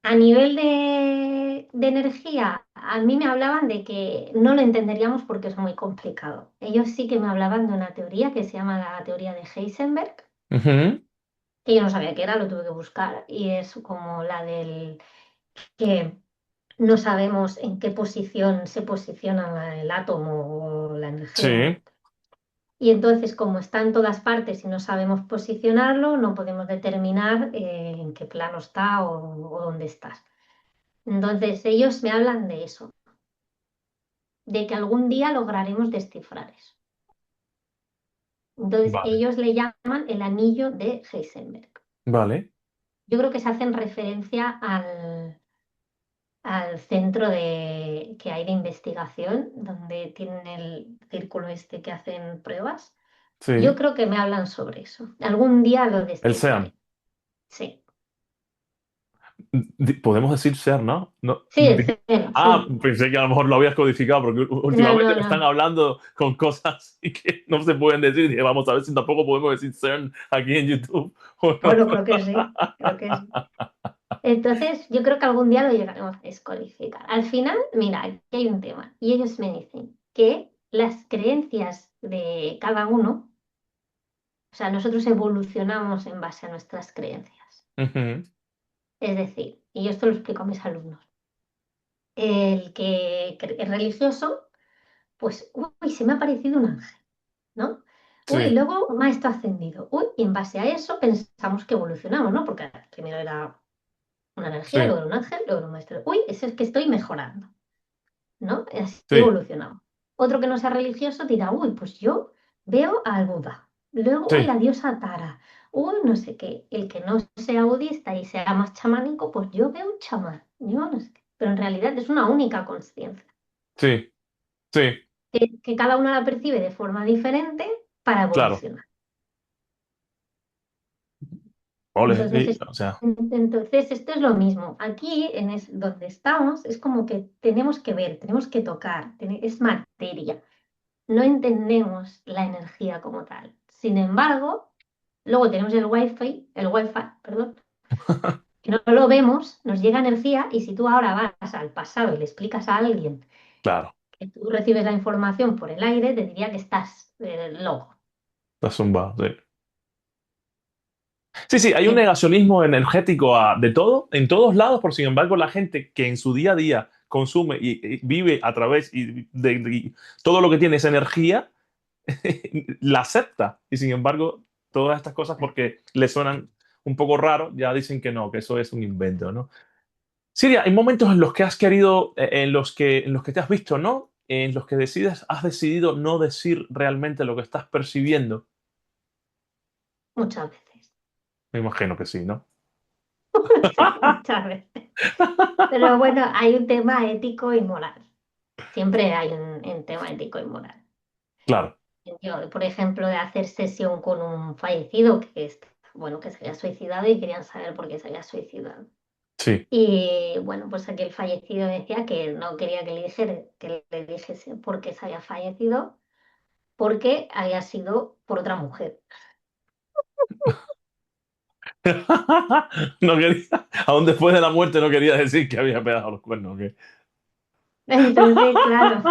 Speaker 2: A nivel de energía, a mí me hablaban de que no lo entenderíamos porque es muy complicado. Ellos sí que me hablaban de una teoría que se llama la teoría de Heisenberg,
Speaker 1: Ujú.
Speaker 2: que yo no sabía qué era, lo tuve que buscar, y es como la del que no sabemos en qué posición se posiciona el átomo o la energía.
Speaker 1: Sí,
Speaker 2: Y entonces, como está en todas partes y no sabemos posicionarlo, no podemos determinar en qué plano está o dónde está. Entonces, ellos me hablan de eso, de que algún día lograremos descifrar eso. Entonces,
Speaker 1: vale.
Speaker 2: ellos le llaman el anillo de Heisenberg.
Speaker 1: Vale.
Speaker 2: Yo creo que se hacen referencia al centro que hay de investigación, donde tienen el círculo este que hacen pruebas. Yo
Speaker 1: Sí.
Speaker 2: creo que me hablan sobre eso. Algún día lo
Speaker 1: El SEAN.
Speaker 2: descifraré. Sí,
Speaker 1: Podemos decir SEAN, ¿no? No.
Speaker 2: sí, el CERN,
Speaker 1: Ah,
Speaker 2: sí.
Speaker 1: pensé que a lo mejor lo habías codificado porque
Speaker 2: No,
Speaker 1: últimamente
Speaker 2: no,
Speaker 1: me están
Speaker 2: no.
Speaker 1: hablando con cosas y que no se pueden decir. Dije, vamos a ver si tampoco podemos decir CERN aquí en YouTube. ¿O no?
Speaker 2: Bueno, creo que sí, creo que sí. Entonces, yo creo que algún día lo llegaremos a descodificar. Al final, mira, aquí hay un tema. Y ellos me dicen que las creencias de cada uno, o sea, nosotros evolucionamos en base a nuestras creencias.
Speaker 1: Ujú.
Speaker 2: Es decir, y yo esto lo explico a mis alumnos, el que es religioso, pues, uy, se me ha parecido un ángel, ¿no? Uy,
Speaker 1: Sí,
Speaker 2: luego maestro ascendido. Uy, y en base a eso pensamos que evolucionamos, ¿no? Porque primero era una energía,
Speaker 1: sí,
Speaker 2: luego era un ángel, luego era un maestro. Uy, eso es que estoy mejorando, ¿no? Así
Speaker 1: sí,
Speaker 2: evolucionamos. Otro que no sea religioso dirá, uy, pues yo veo al Buda. Luego, uy,
Speaker 1: sí,
Speaker 2: la diosa Tara. Uy, no sé qué. El que no sea budista y sea más chamánico, pues yo veo un chamán. Yo no sé qué. Pero en realidad es una única conciencia,
Speaker 1: sí, sí,
Speaker 2: que cada uno la percibe de forma diferente para
Speaker 1: claro.
Speaker 2: evolucionar.
Speaker 1: roles,
Speaker 2: Entonces,
Speaker 1: sí, o sea,
Speaker 2: entonces esto es lo mismo. Aquí, donde estamos, es como que tenemos que ver, tenemos que tocar, es materia. No entendemos la energía como tal. Sin embargo, luego tenemos el wifi, perdón, que no lo vemos, nos llega energía y si tú ahora vas al pasado y le explicas a alguien
Speaker 1: claro,
Speaker 2: que tú recibes la información por el aire, te diría que estás loco.
Speaker 1: está zumbado, sí. Sí, sí, hay un
Speaker 2: Y
Speaker 1: negacionismo energético de todo, en todos lados, por sin embargo, la gente que en su día a día consume y vive a través y todo lo que tiene es energía, la acepta. Y sin embargo, todas estas cosas, porque le suenan un poco raro, ya dicen que no, que eso es un invento, ¿no? Siria, hay momentos en los que has querido, en los que te has visto, ¿no? En los que has decidido no decir realmente lo que estás percibiendo.
Speaker 2: muchas veces,
Speaker 1: Me imagino que sí, ¿no?
Speaker 2: sí, muchas veces. Pero bueno, hay un tema ético y moral. Siempre hay un tema ético y moral.
Speaker 1: Claro,
Speaker 2: Yo, por ejemplo, de hacer sesión con un fallecido bueno, que se había suicidado y querían saber por qué se había suicidado.
Speaker 1: sí.
Speaker 2: Y bueno, pues aquel fallecido decía que no quería que le dijese por qué se había fallecido, porque había sido por otra mujer.
Speaker 1: No quería, aún después de la muerte no quería decir que había pegado los cuernos. ¿Ok?
Speaker 2: Entonces, claro,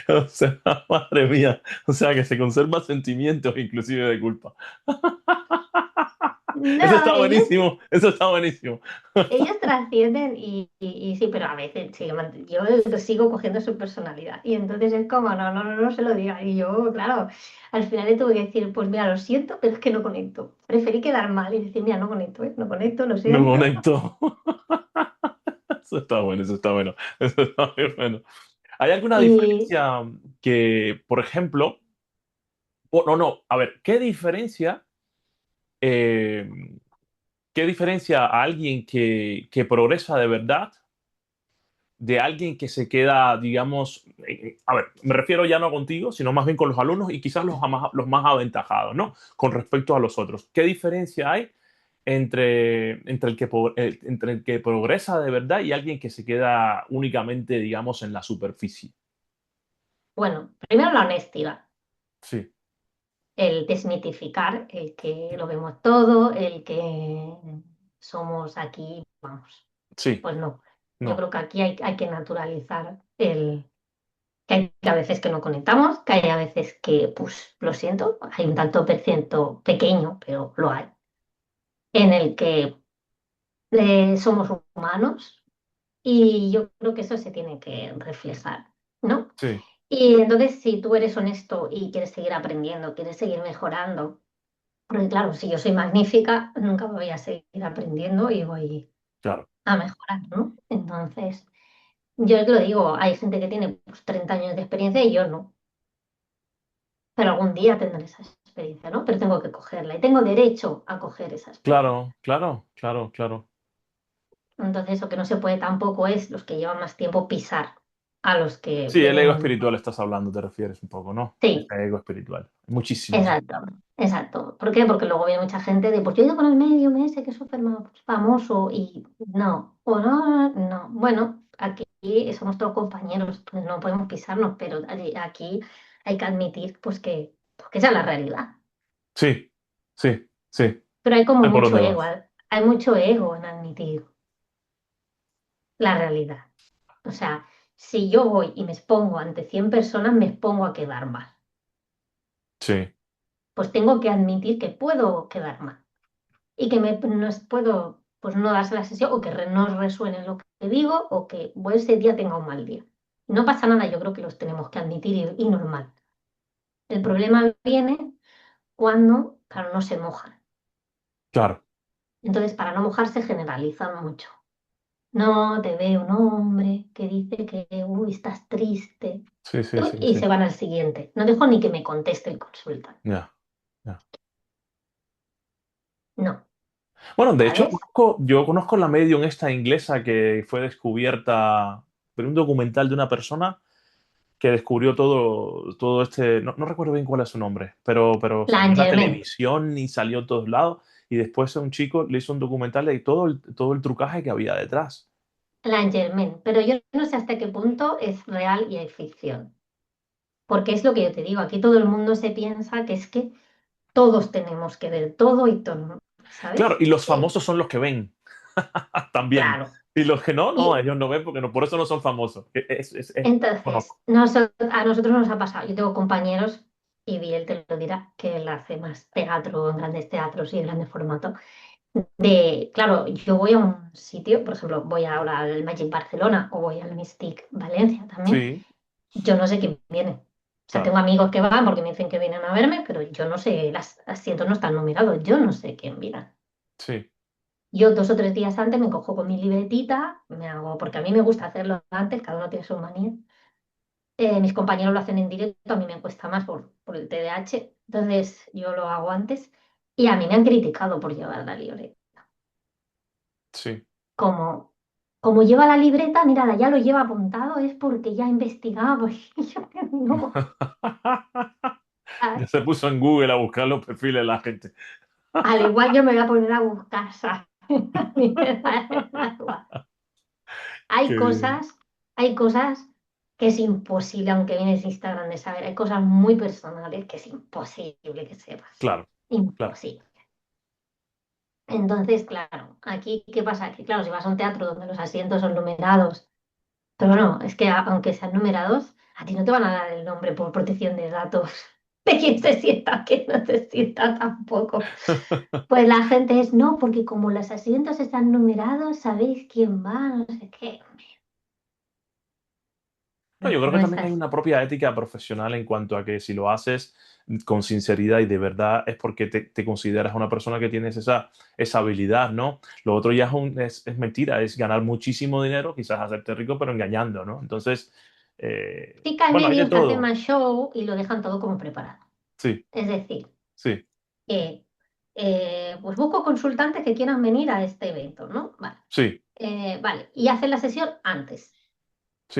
Speaker 1: O sea, madre mía. O sea, que se conserva sentimientos inclusive de culpa. Eso
Speaker 2: no,
Speaker 1: está buenísimo. Eso está buenísimo.
Speaker 2: ellos trascienden y sí, pero a veces sí, yo sigo cogiendo su personalidad. Y entonces es como, no, no, no, no se lo diga. Y yo, claro, al final le tuve que decir, pues mira, lo siento, pero es que no conecto. Preferí quedar mal y decir, mira, no conecto, ¿eh? No conecto, lo
Speaker 1: Me
Speaker 2: siento.
Speaker 1: conecto. Eso está bueno, eso está bueno. Eso está muy bueno. ¿Hay alguna
Speaker 2: Y
Speaker 1: diferencia que, por ejemplo, no, no, a ver, eh, qué diferencia a alguien que progresa de verdad de alguien que se queda, digamos, a ver, me refiero ya no contigo, sino más bien con los alumnos y quizás los más aventajados, ¿no? Con respecto a los otros. ¿Qué diferencia hay entre el que progresa de verdad y alguien que se queda únicamente, digamos, en la superficie?
Speaker 2: bueno, primero la honestidad,
Speaker 1: Sí,
Speaker 2: el desmitificar, el que lo vemos todo, el que somos aquí, vamos,
Speaker 1: sí,
Speaker 2: pues no. Yo
Speaker 1: no,
Speaker 2: creo que aquí hay que naturalizar que hay a veces que no conectamos, que hay a veces que, pues, lo siento, hay un tanto por ciento pequeño, pero lo hay, en el que somos humanos y yo creo que eso se tiene que reflejar, ¿no?
Speaker 1: sí,
Speaker 2: Y entonces, si tú eres honesto y quieres seguir aprendiendo, quieres seguir mejorando, porque claro, si yo soy magnífica, nunca voy a seguir aprendiendo y voy
Speaker 1: claro.
Speaker 2: a mejorar, ¿no? Entonces, yo os lo digo, hay gente que tiene pues, 30 años de experiencia y yo no. Pero algún día tendré esa experiencia, ¿no? Pero tengo que cogerla y tengo derecho a coger esa experiencia.
Speaker 1: Claro, claro, claro, claro.
Speaker 2: Entonces, lo que no se puede tampoco es los que llevan más tiempo pisar a los que
Speaker 1: Sí, el ego
Speaker 2: vienen.
Speaker 1: espiritual estás hablando, te refieres un poco, ¿no?
Speaker 2: Sí,
Speaker 1: Este ego espiritual. Muchísimos.
Speaker 2: exacto, exacto. ¿Por qué? Porque luego viene mucha gente de, pues yo he ido con el medium ese que es súper famoso y no, o no, no. Bueno, aquí somos todos compañeros, pues no podemos pisarnos, pero aquí hay que admitir pues que esa es la realidad.
Speaker 1: Sí, sí, sí.
Speaker 2: Pero hay como
Speaker 1: Sé por
Speaker 2: mucho
Speaker 1: dónde
Speaker 2: ego,
Speaker 1: vas.
Speaker 2: hay mucho ego en admitir la realidad. O sea, si yo voy y me expongo ante 100 personas, me expongo a quedar mal.
Speaker 1: Sí,
Speaker 2: Pues tengo que admitir que puedo quedar mal y que no puedo pues no darse la sesión o que no resuene lo que digo o que ese día tenga un mal día. No pasa nada, yo creo que los tenemos que admitir y normal. El problema viene cuando, claro, no se mojan.
Speaker 1: claro.
Speaker 2: Entonces, para no mojarse, generalizan mucho. No, te veo un hombre que dice que, uy, estás triste.
Speaker 1: Sí, sí, sí,
Speaker 2: Y
Speaker 1: sí.
Speaker 2: se van al siguiente. No dejo ni que me conteste el consulta.
Speaker 1: Ya, ya.
Speaker 2: No,
Speaker 1: Bueno, de hecho,
Speaker 2: ¿sabes?
Speaker 1: yo conozco la medium esta inglesa que fue descubierta por un documental de una persona que descubrió todo este, no recuerdo bien cuál es su nombre, pero
Speaker 2: La
Speaker 1: salió en la
Speaker 2: Angermen.
Speaker 1: televisión y salió en todos lados. y después a un chico le hizo un documental de todo el trucaje que había detrás.
Speaker 2: Germain, pero yo no sé hasta qué punto es real y hay ficción. Porque es lo que yo te digo, aquí todo el mundo se piensa que es que todos tenemos que ver todo y todo,
Speaker 1: Claro,
Speaker 2: ¿sabes?
Speaker 1: y los famosos son los que ven también.
Speaker 2: Claro.
Speaker 1: Y los que no, no,
Speaker 2: Y
Speaker 1: ellos no ven porque no, por eso no son famosos.
Speaker 2: entonces,
Speaker 1: Conozco.
Speaker 2: a nosotros nos ha pasado, yo tengo compañeros, y Biel te lo dirá, que él hace más teatro en grandes teatros y en grandes formatos. Claro, yo voy a un sitio, por ejemplo, voy ahora al Magic Barcelona o voy al Mystic Valencia también.
Speaker 1: Sí,
Speaker 2: Yo no sé quién viene. O sea, tengo
Speaker 1: claro,
Speaker 2: amigos que van porque me dicen que vienen a verme, pero yo no sé, los asientos no están numerados, yo no sé quién viene.
Speaker 1: sí,
Speaker 2: Yo 2 o 3 días antes me cojo con mi libretita, me hago, porque a mí me gusta hacerlo antes, cada uno tiene su manía. Mis compañeros lo hacen en directo, a mí me cuesta más por el TDAH, entonces yo lo hago antes y a mí me han criticado por llevar la libreta.
Speaker 1: sí.
Speaker 2: Como, como lleva la libreta, mira, ya lo lleva apuntado, es porque ya ha investigado, porque yo no.
Speaker 1: Ya se puso en Google a buscar los perfiles de la gente.
Speaker 2: Al igual yo me voy a poner a buscar, ¿sabes? A mí me da igual.
Speaker 1: Qué
Speaker 2: Hay
Speaker 1: bien.
Speaker 2: cosas, hay cosas que es imposible, aunque vienes de Instagram de saber, hay cosas muy personales que es imposible que sepas.
Speaker 1: Claro, claro.
Speaker 2: Imposible. Entonces, claro, aquí, ¿qué pasa? Que claro, si vas a un teatro donde los asientos son numerados, pero no, es que aunque sean numerados, a ti no te van a dar el nombre por protección de datos de quién se sienta, quién no se sienta tampoco. Pues la gente es, no, porque como los asientos están numerados, sabéis quién va, no sé qué.
Speaker 1: No,
Speaker 2: No,
Speaker 1: yo creo que
Speaker 2: no es
Speaker 1: también hay
Speaker 2: así.
Speaker 1: una propia ética profesional en cuanto a que si lo haces con sinceridad y de verdad es porque te consideras una persona que tienes esa habilidad, ¿no? Lo otro ya es mentira, es ganar muchísimo dinero, quizás hacerte rico, pero engañando, ¿no? Entonces,
Speaker 2: Sí que hay
Speaker 1: bueno, hay de
Speaker 2: medios que hacen
Speaker 1: todo.
Speaker 2: más show y lo dejan todo como preparado.
Speaker 1: Sí,
Speaker 2: Es decir,
Speaker 1: sí,
Speaker 2: eh, pues busco consultantes que quieran venir a este evento, ¿no? Vale.
Speaker 1: sí,
Speaker 2: Vale. Y hacen la sesión antes.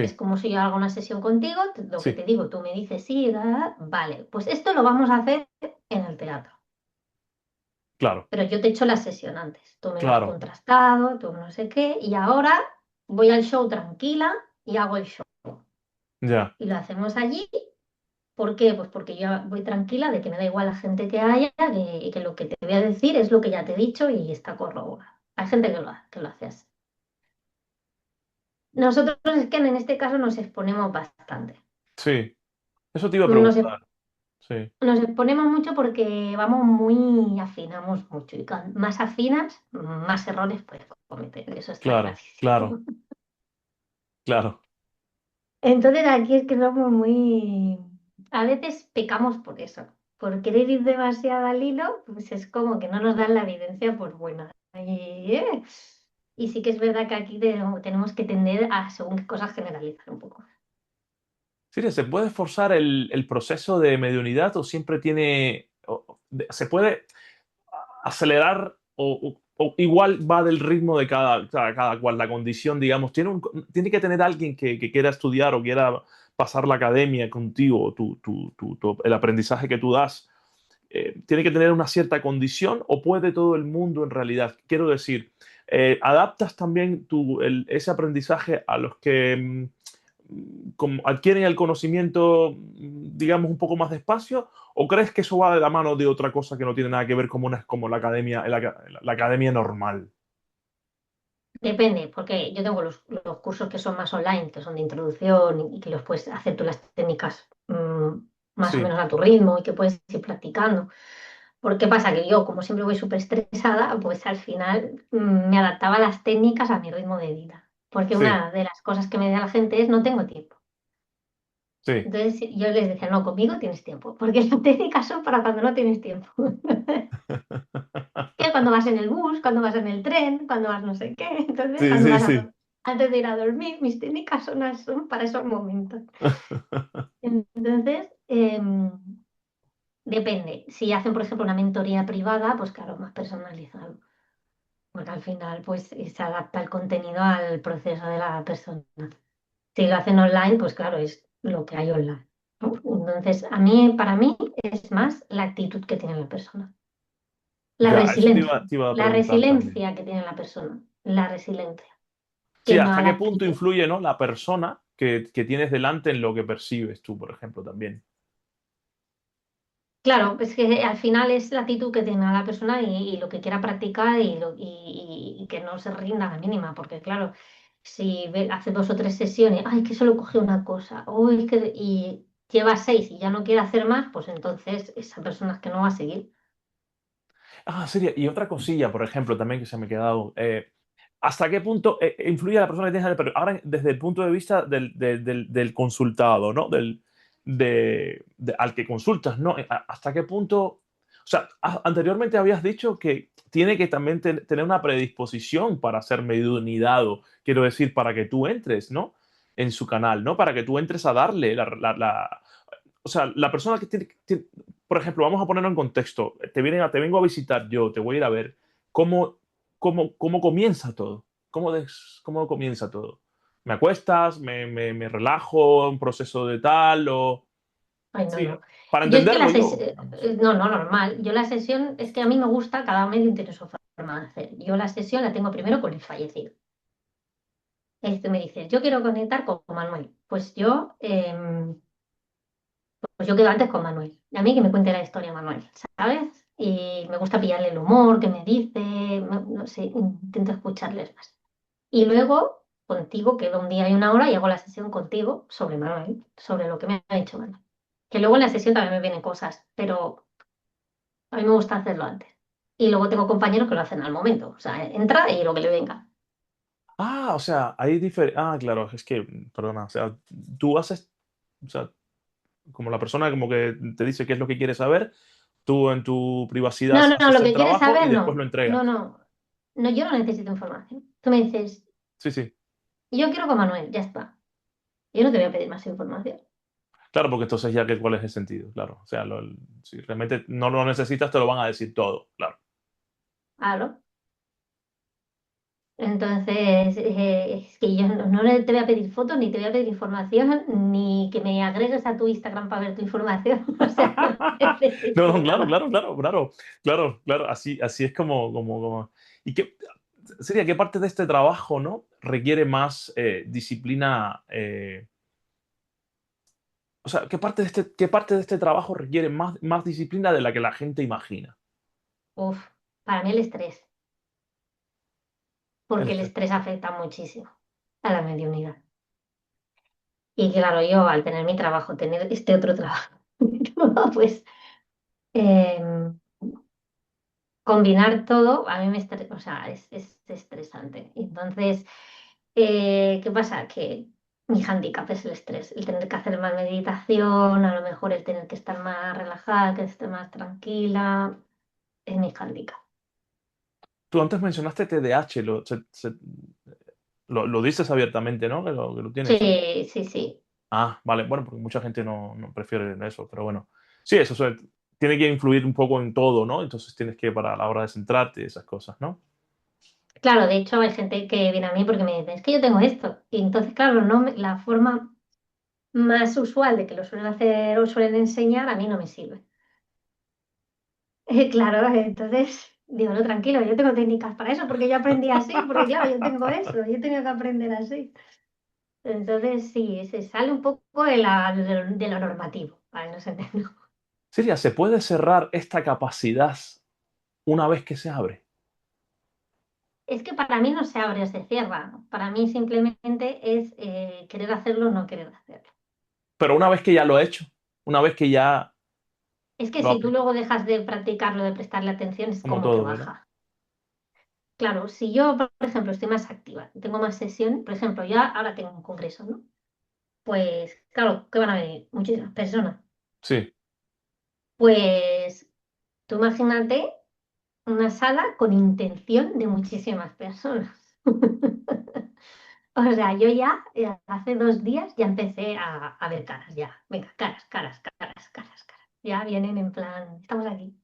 Speaker 2: Es
Speaker 1: sí,
Speaker 2: como si yo hago una sesión contigo, lo que
Speaker 1: sí,
Speaker 2: te digo, tú me dices, sí, vale, pues esto lo vamos a hacer en el teatro.
Speaker 1: claro,
Speaker 2: Pero yo te he hecho la sesión antes, tú me lo has
Speaker 1: claro,
Speaker 2: contrastado, tú no sé qué, y ahora voy al show tranquila y hago el show.
Speaker 1: ya,
Speaker 2: Y lo hacemos allí. ¿Por qué? Pues porque yo voy tranquila de que me da igual la gente que haya, que lo que te voy a decir es lo que ya te he dicho y está corroborado. Hay gente que lo hace así. Nosotros es que en este caso nos exponemos bastante.
Speaker 1: sí. Eso te iba a
Speaker 2: Nos,
Speaker 1: preguntar, sí,
Speaker 2: nos exponemos mucho porque vamos muy, afinamos mucho. Y más afinas, más errores puedes cometer. Eso está
Speaker 1: claro,
Speaker 2: clarísimo.
Speaker 1: claro, claro,
Speaker 2: Entonces aquí es que somos muy... A veces pecamos por eso. Por querer ir demasiado al hilo, pues es como que no nos dan la evidencia por buena. Y sí que es verdad que aquí tenemos que tender a, según qué cosas, generalizar un poco.
Speaker 1: sí, ¿se puede forzar el proceso de mediunidad o siempre se puede acelerar o igual va del ritmo de cada cual, la condición, digamos, tiene que tener alguien que quiera estudiar o quiera pasar la academia contigo, el aprendizaje que tú das, tiene que tener una cierta condición o puede todo el mundo en realidad. Quiero decir, ¿adaptas también ese aprendizaje a los que como adquieren el conocimiento, digamos, un poco más despacio? ¿O crees que eso va de la mano de otra cosa que no tiene nada que ver como la academia, la academia normal?
Speaker 2: Depende, porque yo tengo los cursos que son más online, que son de introducción y que los puedes hacer tú las técnicas más o
Speaker 1: Sí,
Speaker 2: menos a tu ritmo y que puedes ir practicando. ¿Por qué pasa? Que yo, como siempre voy súper estresada, pues al final me adaptaba las técnicas a mi ritmo de vida. Porque
Speaker 1: sí,
Speaker 2: una de las cosas que me da la gente es no tengo tiempo.
Speaker 1: sí,
Speaker 2: Entonces yo les decía, no, conmigo tienes tiempo, porque las técnicas son para cuando no tienes tiempo. Que cuando vas en el bus, cuando vas en el tren, cuando vas no sé qué. Entonces,
Speaker 1: sí,
Speaker 2: cuando
Speaker 1: sí,
Speaker 2: vas
Speaker 1: sí.
Speaker 2: antes de ir a dormir, mis técnicas son para esos momentos. Entonces, depende. Si hacen, por ejemplo, una mentoría privada, pues claro, más personalizado. Porque al final pues se adapta el contenido al proceso de la persona. Si lo hacen online, pues claro, es lo que hay online, ¿no? Entonces, para mí es más la actitud que tiene la persona. La
Speaker 1: Ya, eso
Speaker 2: resiliencia,
Speaker 1: te iba a
Speaker 2: la
Speaker 1: preguntar también.
Speaker 2: resiliencia que tiene la persona, la resiliencia,
Speaker 1: Sí,
Speaker 2: que no
Speaker 1: ¿hasta
Speaker 2: a
Speaker 1: qué
Speaker 2: la
Speaker 1: punto
Speaker 2: actitud.
Speaker 1: influye, ¿no? La persona que tienes delante en lo que percibes tú, por ejemplo, también.
Speaker 2: Claro, es que al final es la actitud que tenga la persona y lo que quiera practicar y que no se rinda a la mínima, porque claro, si hace 2 o 3 sesiones, ay, que solo coge una cosa, uy, y lleva 6 y ya no quiere hacer más, pues entonces esa persona es que no va a seguir.
Speaker 1: Ah, sería. Y otra cosilla, por ejemplo, también que se me ha quedado. ¿Hasta qué punto influye la persona que tienes? Pero ahora, desde el punto de vista del consultado, ¿no? Al que consultas, ¿no? ¿Hasta qué punto? O sea, anteriormente habías dicho que tiene que también tener una predisposición para ser mediunidado, quiero decir, para que tú entres, ¿no? En su canal, ¿no? Para que tú entres a darle o sea, la persona que por ejemplo, vamos a ponerlo en contexto, te vengo a visitar yo, te voy a ir a ver, ¿cómo, cómo comienza todo? ¿Cómo comienza todo? ¿Me acuestas? ¿Me relajo? ¿Un proceso de tal? O...
Speaker 2: Ay, no,
Speaker 1: Sí,
Speaker 2: no.
Speaker 1: para
Speaker 2: Yo es que
Speaker 1: entenderlo yo.
Speaker 2: no, no, normal. Yo la sesión, es que a mí me gusta, cada medio tiene su forma de hacer. Yo la sesión la tengo primero con el fallecido. Este me dice, yo quiero conectar con Manuel. Pues yo quedo antes con Manuel. Y a mí que me cuente la historia Manuel, ¿sabes? Y me gusta pillarle el humor, que me dice, no sé, intento escucharles más. Y luego contigo, quedo un día y una hora y hago la sesión contigo sobre Manuel, sobre lo que me ha dicho Manuel. Que luego en la sesión también me vienen cosas, pero a mí me gusta hacerlo antes. Y luego tengo compañeros que lo hacen al momento. O sea, entra y lo que le venga.
Speaker 1: O sea, hay diferentes... claro, es que, perdona, o sea, tú haces, o sea, como la persona como que te dice qué es lo que quiere saber, tú en tu privacidad
Speaker 2: No, no, no,
Speaker 1: haces
Speaker 2: lo
Speaker 1: el
Speaker 2: que quieres
Speaker 1: trabajo y
Speaker 2: saber,
Speaker 1: después lo
Speaker 2: no. No,
Speaker 1: entregas.
Speaker 2: no. No, yo no necesito información. Tú me dices,
Speaker 1: Sí, sí.
Speaker 2: yo quiero con Manuel, ya está. Yo no te voy a pedir más información.
Speaker 1: Claro, porque entonces ya que cuál es el sentido, claro. O sea, si realmente no lo necesitas, te lo van a decir todo, claro.
Speaker 2: Claro. Entonces, es que yo no te voy a pedir fotos, ni te voy a pedir información, ni que me agregues a tu Instagram para ver tu información. O sea, no
Speaker 1: No,
Speaker 2: necesito
Speaker 1: no, claro,
Speaker 2: nada.
Speaker 1: claro, claro, claro, claro, claro. Así es como. ¿Y qué sería qué parte de este trabajo, no? Requiere más disciplina. O sea, qué parte de este trabajo requiere más disciplina de la que la gente imagina?
Speaker 2: Uf, para mí el estrés,
Speaker 1: El
Speaker 2: porque el
Speaker 1: estrés.
Speaker 2: estrés afecta muchísimo a la mediunidad. Y claro, yo al tener mi trabajo, tener este otro trabajo, pues em, combinar todo, a mí me estresa, o sea, es estresante. Entonces, ¿qué pasa? Que mi hándicap es el estrés, el tener que hacer más meditación, a lo mejor el tener que estar más relajada, que esté más tranquila, es mi hándicap.
Speaker 1: Tú antes mencionaste TDAH, lo dices abiertamente, ¿no? Que lo tienes.
Speaker 2: Sí, sí, sí.
Speaker 1: Vale, bueno, porque mucha gente no prefiere eso, pero bueno. Sí, tiene que influir un poco en todo, ¿no? Entonces tienes que, para la hora de centrarte, esas cosas, ¿no?
Speaker 2: Claro, de hecho hay gente que viene a mí porque me dice, es que yo tengo esto. Y entonces, claro, la forma más usual de que lo suelen hacer o suelen enseñar a mí no me sirve. Claro, entonces digo, no, tranquilo, yo tengo técnicas para eso, porque yo aprendí así, porque claro, yo tengo eso, yo he tenido que aprender así. Entonces sí, se sale un poco de lo normativo, para no se entienda.
Speaker 1: Siria, ¿se puede cerrar esta capacidad una vez que se abre?
Speaker 2: Es que para mí no se abre o se cierra, para mí simplemente es querer hacerlo o no querer hacerlo.
Speaker 1: Pero una vez que ya lo he hecho, una vez que ya
Speaker 2: Es que
Speaker 1: lo
Speaker 2: si tú
Speaker 1: aplico,
Speaker 2: luego dejas de practicarlo, de prestarle atención, es
Speaker 1: como
Speaker 2: como que
Speaker 1: todo, ¿verdad?
Speaker 2: baja. Claro, si yo, por ejemplo, estoy más activa, tengo más sesiones, por ejemplo, ya ahora tengo un congreso, ¿no? Pues claro, que van a venir muchísimas personas.
Speaker 1: Sí.
Speaker 2: Pues tú imagínate una sala con intención de muchísimas personas. O sea, yo ya hace 2 días ya empecé a ver caras, ya. Venga, caras, caras, caras, caras, caras. Ya vienen en plan, estamos aquí.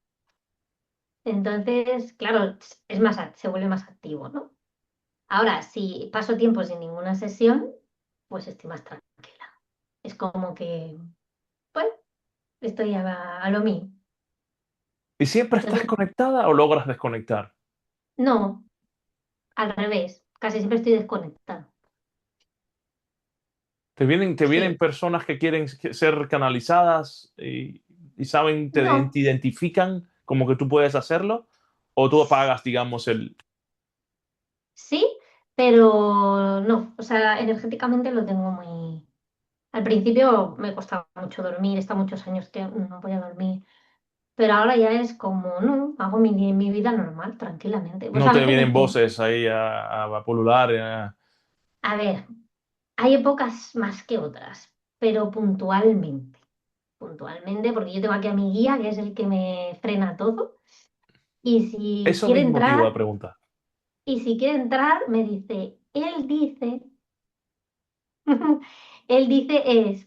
Speaker 2: Entonces, claro, se vuelve más activo, ¿no? Ahora, si paso tiempo sin ninguna sesión, pues estoy más tranquila. Es como que, pues, estoy a lo mío.
Speaker 1: ¿Y siempre estás
Speaker 2: Entonces,
Speaker 1: conectada o logras desconectar?
Speaker 2: no, al revés, casi siempre estoy desconectada.
Speaker 1: Te vienen
Speaker 2: Sí,
Speaker 1: personas que quieren ser canalizadas y saben, te
Speaker 2: no,
Speaker 1: identifican como que tú puedes hacerlo, o tú apagas, digamos, el...
Speaker 2: sí, pero no, o sea, energéticamente lo tengo muy... Al principio me costaba mucho dormir, está muchos años que no voy a dormir, pero ahora ya es como, no, hago mi vida normal, tranquilamente. Pues
Speaker 1: No
Speaker 2: a
Speaker 1: te
Speaker 2: veces
Speaker 1: vienen voces ahí a pulular.
Speaker 2: a ver, hay épocas más que otras, pero puntualmente, porque yo tengo aquí a mi guía, que es el que me frena todo, y si
Speaker 1: Eso
Speaker 2: quiere
Speaker 1: mismo te iba a
Speaker 2: entrar,
Speaker 1: preguntar.
Speaker 2: me dice, él dice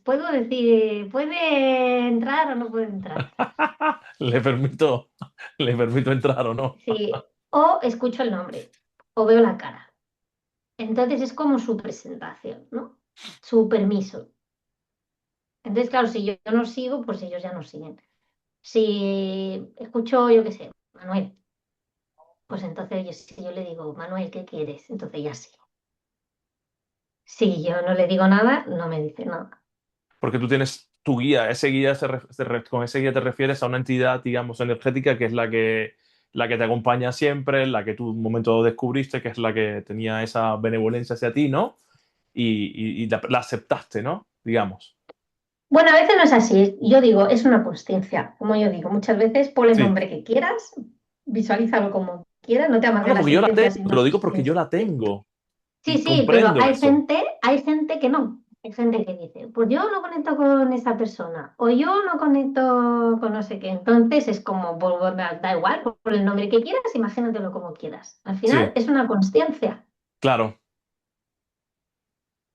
Speaker 2: ¿puedo decir, puede entrar o no puede entrar?
Speaker 1: ¿Le permito, le permito entrar o no?
Speaker 2: Sí, o escucho el nombre, o veo la cara. Entonces es como su presentación, ¿no? Su permiso. Entonces, claro, si yo no sigo, pues ellos ya no siguen. Si escucho, yo qué sé, Manuel, pues entonces si yo le digo, Manuel, ¿qué quieres? Entonces ya sí. Si yo no le digo nada, no me dice nada.
Speaker 1: Porque tú tienes tu guía, ese guía con ese guía te refieres a una entidad, digamos, energética que es la que te acompaña siempre, la que tú en un momento descubriste, que es la que tenía esa benevolencia hacia ti, ¿no? Y la aceptaste, ¿no? Digamos.
Speaker 2: Bueno, a veces no es así. Yo digo, es una consciencia. Como yo digo, muchas veces ponle el
Speaker 1: Sí.
Speaker 2: nombre que quieras, visualízalo como quieras, no te
Speaker 1: No,
Speaker 2: amargues
Speaker 1: no,
Speaker 2: la
Speaker 1: porque yo la
Speaker 2: sentencia
Speaker 1: tengo,
Speaker 2: si
Speaker 1: te lo
Speaker 2: no
Speaker 1: digo porque yo
Speaker 2: quieres.
Speaker 1: la tengo
Speaker 2: Sí,
Speaker 1: y
Speaker 2: sí, pero
Speaker 1: comprendo eso.
Speaker 2: hay gente que no. Hay gente que dice, pues yo no conecto con esa persona o yo no conecto con no sé qué. Entonces es como, pues, bueno, da igual, por el nombre que quieras, imagínatelo como quieras. Al final
Speaker 1: Sí,
Speaker 2: es una consciencia.
Speaker 1: claro,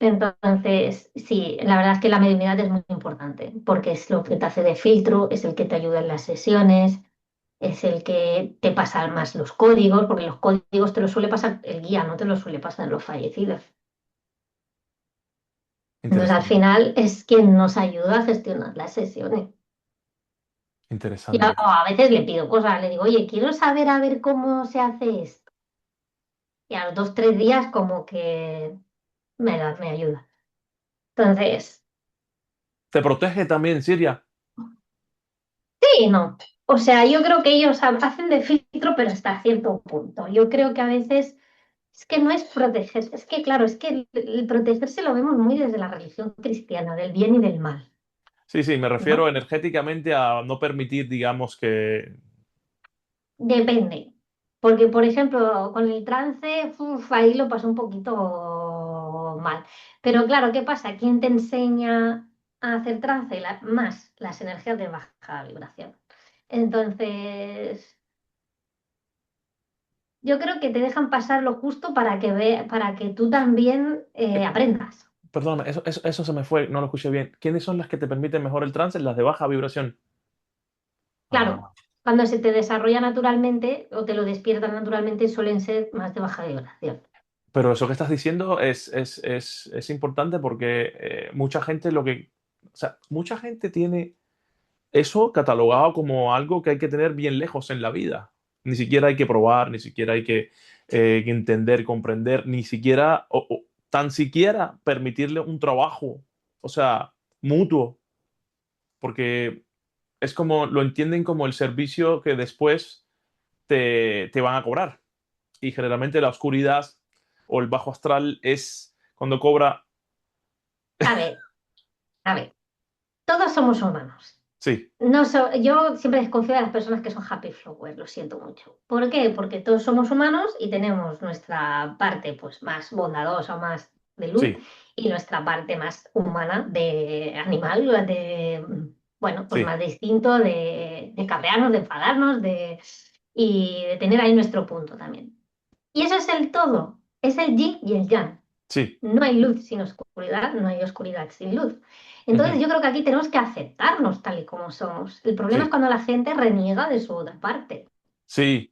Speaker 2: Entonces, sí, la verdad es que la mediunidad es muy importante porque es lo que te hace de filtro, es el que te ayuda en las sesiones, es el que te pasa más los códigos, porque los códigos te los suele pasar el guía, no te los suele pasar los fallecidos. Entonces, al
Speaker 1: interesante,
Speaker 2: final es quien nos ayuda a gestionar las sesiones. Y
Speaker 1: interesante.
Speaker 2: a veces le pido cosas, le digo, oye, quiero saber a ver cómo se hace esto. Y a los 2, 3 días como que me ayuda. Entonces,
Speaker 1: ¿Te protege también Siria?
Speaker 2: sí, no. O sea, yo creo que ellos hacen de filtro, pero hasta cierto punto. Yo creo que a veces es que no es proteger, es que claro, es que el protegerse lo vemos muy desde la religión cristiana, del bien y del mal,
Speaker 1: Sí, sí, me refiero
Speaker 2: ¿no?
Speaker 1: energéticamente a no permitir, digamos, que...
Speaker 2: Depende. Porque, por ejemplo, con el trance, uf, ahí lo pasó un poquito mal. Pero claro, ¿qué pasa? ¿Quién te enseña a hacer trance? Más las energías de baja vibración. Entonces, yo creo que te dejan pasar lo justo para que tú también aprendas.
Speaker 1: Perdón, eso se me fue, no lo escuché bien. ¿Quiénes son las que te permiten mejor el trance? Las de baja vibración.
Speaker 2: Claro,
Speaker 1: Ah,
Speaker 2: cuando se te desarrolla naturalmente o te lo despiertan naturalmente, suelen ser más de baja vibración.
Speaker 1: pero eso que estás diciendo es importante porque mucha gente lo que... O sea, mucha gente tiene eso catalogado como algo que hay que tener bien lejos en la vida. Ni siquiera hay que probar, ni siquiera hay que entender, comprender, ni siquiera, o tan siquiera permitirle un trabajo, o sea, mutuo, porque es como, lo entienden como el servicio que después te van a cobrar. Y generalmente la oscuridad o el bajo astral es cuando cobra,
Speaker 2: A ver, a ver, todos somos humanos.
Speaker 1: sí,
Speaker 2: Yo siempre desconfío de las personas que son happy flowers, lo siento mucho. ¿Por qué? Porque todos somos humanos y tenemos nuestra parte pues, más bondadosa, más de luz,
Speaker 1: sí,
Speaker 2: y nuestra parte más humana de animal, bueno, pues
Speaker 1: sí,
Speaker 2: más distinto de cabrearnos, de enfadarnos, y de tener ahí nuestro punto también. Y eso es el todo, es el yin y el yang.
Speaker 1: sí.
Speaker 2: No hay luz sin oscuridad, no hay oscuridad sin luz.
Speaker 1: Ujú,
Speaker 2: Entonces yo creo que aquí tenemos que aceptarnos tal y como somos. El problema es
Speaker 1: sí,
Speaker 2: cuando la gente reniega de su otra parte.
Speaker 1: sí,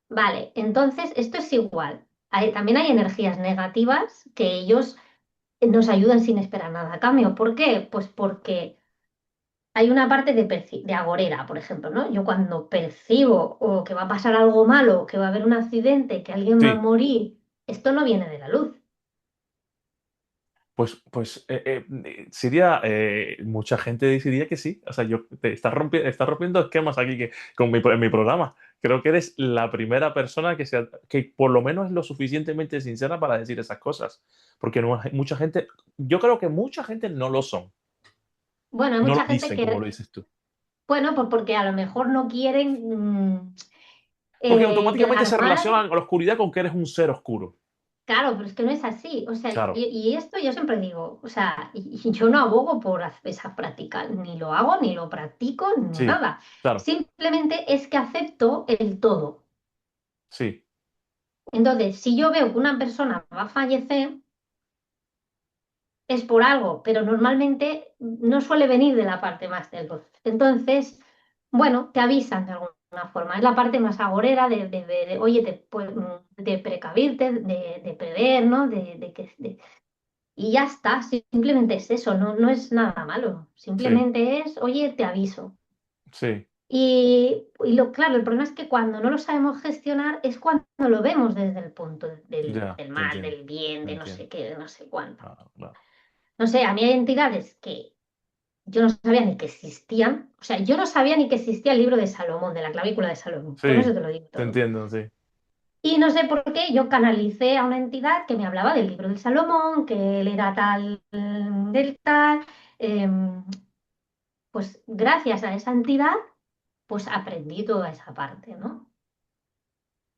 Speaker 2: Vale, entonces esto es igual. También hay energías negativas que ellos nos ayudan sin esperar nada a cambio. ¿Por qué? Pues porque hay una parte de agorera, por ejemplo, ¿no? Yo cuando percibo o que va a pasar algo malo, que va a haber un accidente, que alguien va a
Speaker 1: Sí,
Speaker 2: morir, esto no viene de la luz.
Speaker 1: Siria, mucha gente diría que sí. O sea, yo te estás rompiendo esquemas aquí en mi programa. Creo que eres la primera persona que por lo menos es lo suficientemente sincera para decir esas cosas. Porque no, mucha gente, yo creo que mucha gente no lo son.
Speaker 2: Bueno, hay
Speaker 1: No lo
Speaker 2: mucha gente
Speaker 1: dicen como lo
Speaker 2: que,
Speaker 1: dices tú.
Speaker 2: bueno, pues porque a lo mejor no quieren
Speaker 1: Porque automáticamente se
Speaker 2: quedar
Speaker 1: relaciona
Speaker 2: mal.
Speaker 1: la oscuridad con que eres un ser oscuro.
Speaker 2: Claro, pero es que no es así. O sea,
Speaker 1: Claro.
Speaker 2: y esto yo siempre digo, o sea, y yo no abogo por esa práctica, ni lo hago, ni lo practico, ni
Speaker 1: Sí,
Speaker 2: nada.
Speaker 1: claro.
Speaker 2: Simplemente es que acepto el todo.
Speaker 1: Sí,
Speaker 2: Entonces, si yo veo que una persona va a fallecer, es por algo, pero normalmente no suele venir de la parte más del luz. Entonces, bueno, te avisan de alguna forma. Es la parte más agorera oye, de precavirte, de prever, ¿no? Y ya está, simplemente es eso, no, no es nada malo.
Speaker 1: sí,
Speaker 2: Simplemente es, oye, te aviso.
Speaker 1: sí.
Speaker 2: Claro, el problema es que cuando no lo sabemos gestionar es cuando lo vemos desde el punto
Speaker 1: Ya,
Speaker 2: del
Speaker 1: te
Speaker 2: mal,
Speaker 1: entiendo.
Speaker 2: del bien,
Speaker 1: Te
Speaker 2: de no sé
Speaker 1: entiendo.
Speaker 2: qué, de no sé cuánto.
Speaker 1: Claro, claro.
Speaker 2: No sé, a mí hay entidades que yo no sabía ni que existían. O sea, yo no sabía ni que existía el libro de Salomón, de la clavícula de Salomón. Con eso
Speaker 1: Sí,
Speaker 2: te lo digo
Speaker 1: te
Speaker 2: todo.
Speaker 1: entiendo, sí.
Speaker 2: Y no sé por qué yo canalicé a una entidad que me hablaba del libro de Salomón, que él era tal del tal. em, pues gracias a esa entidad, pues aprendí toda esa parte, ¿no?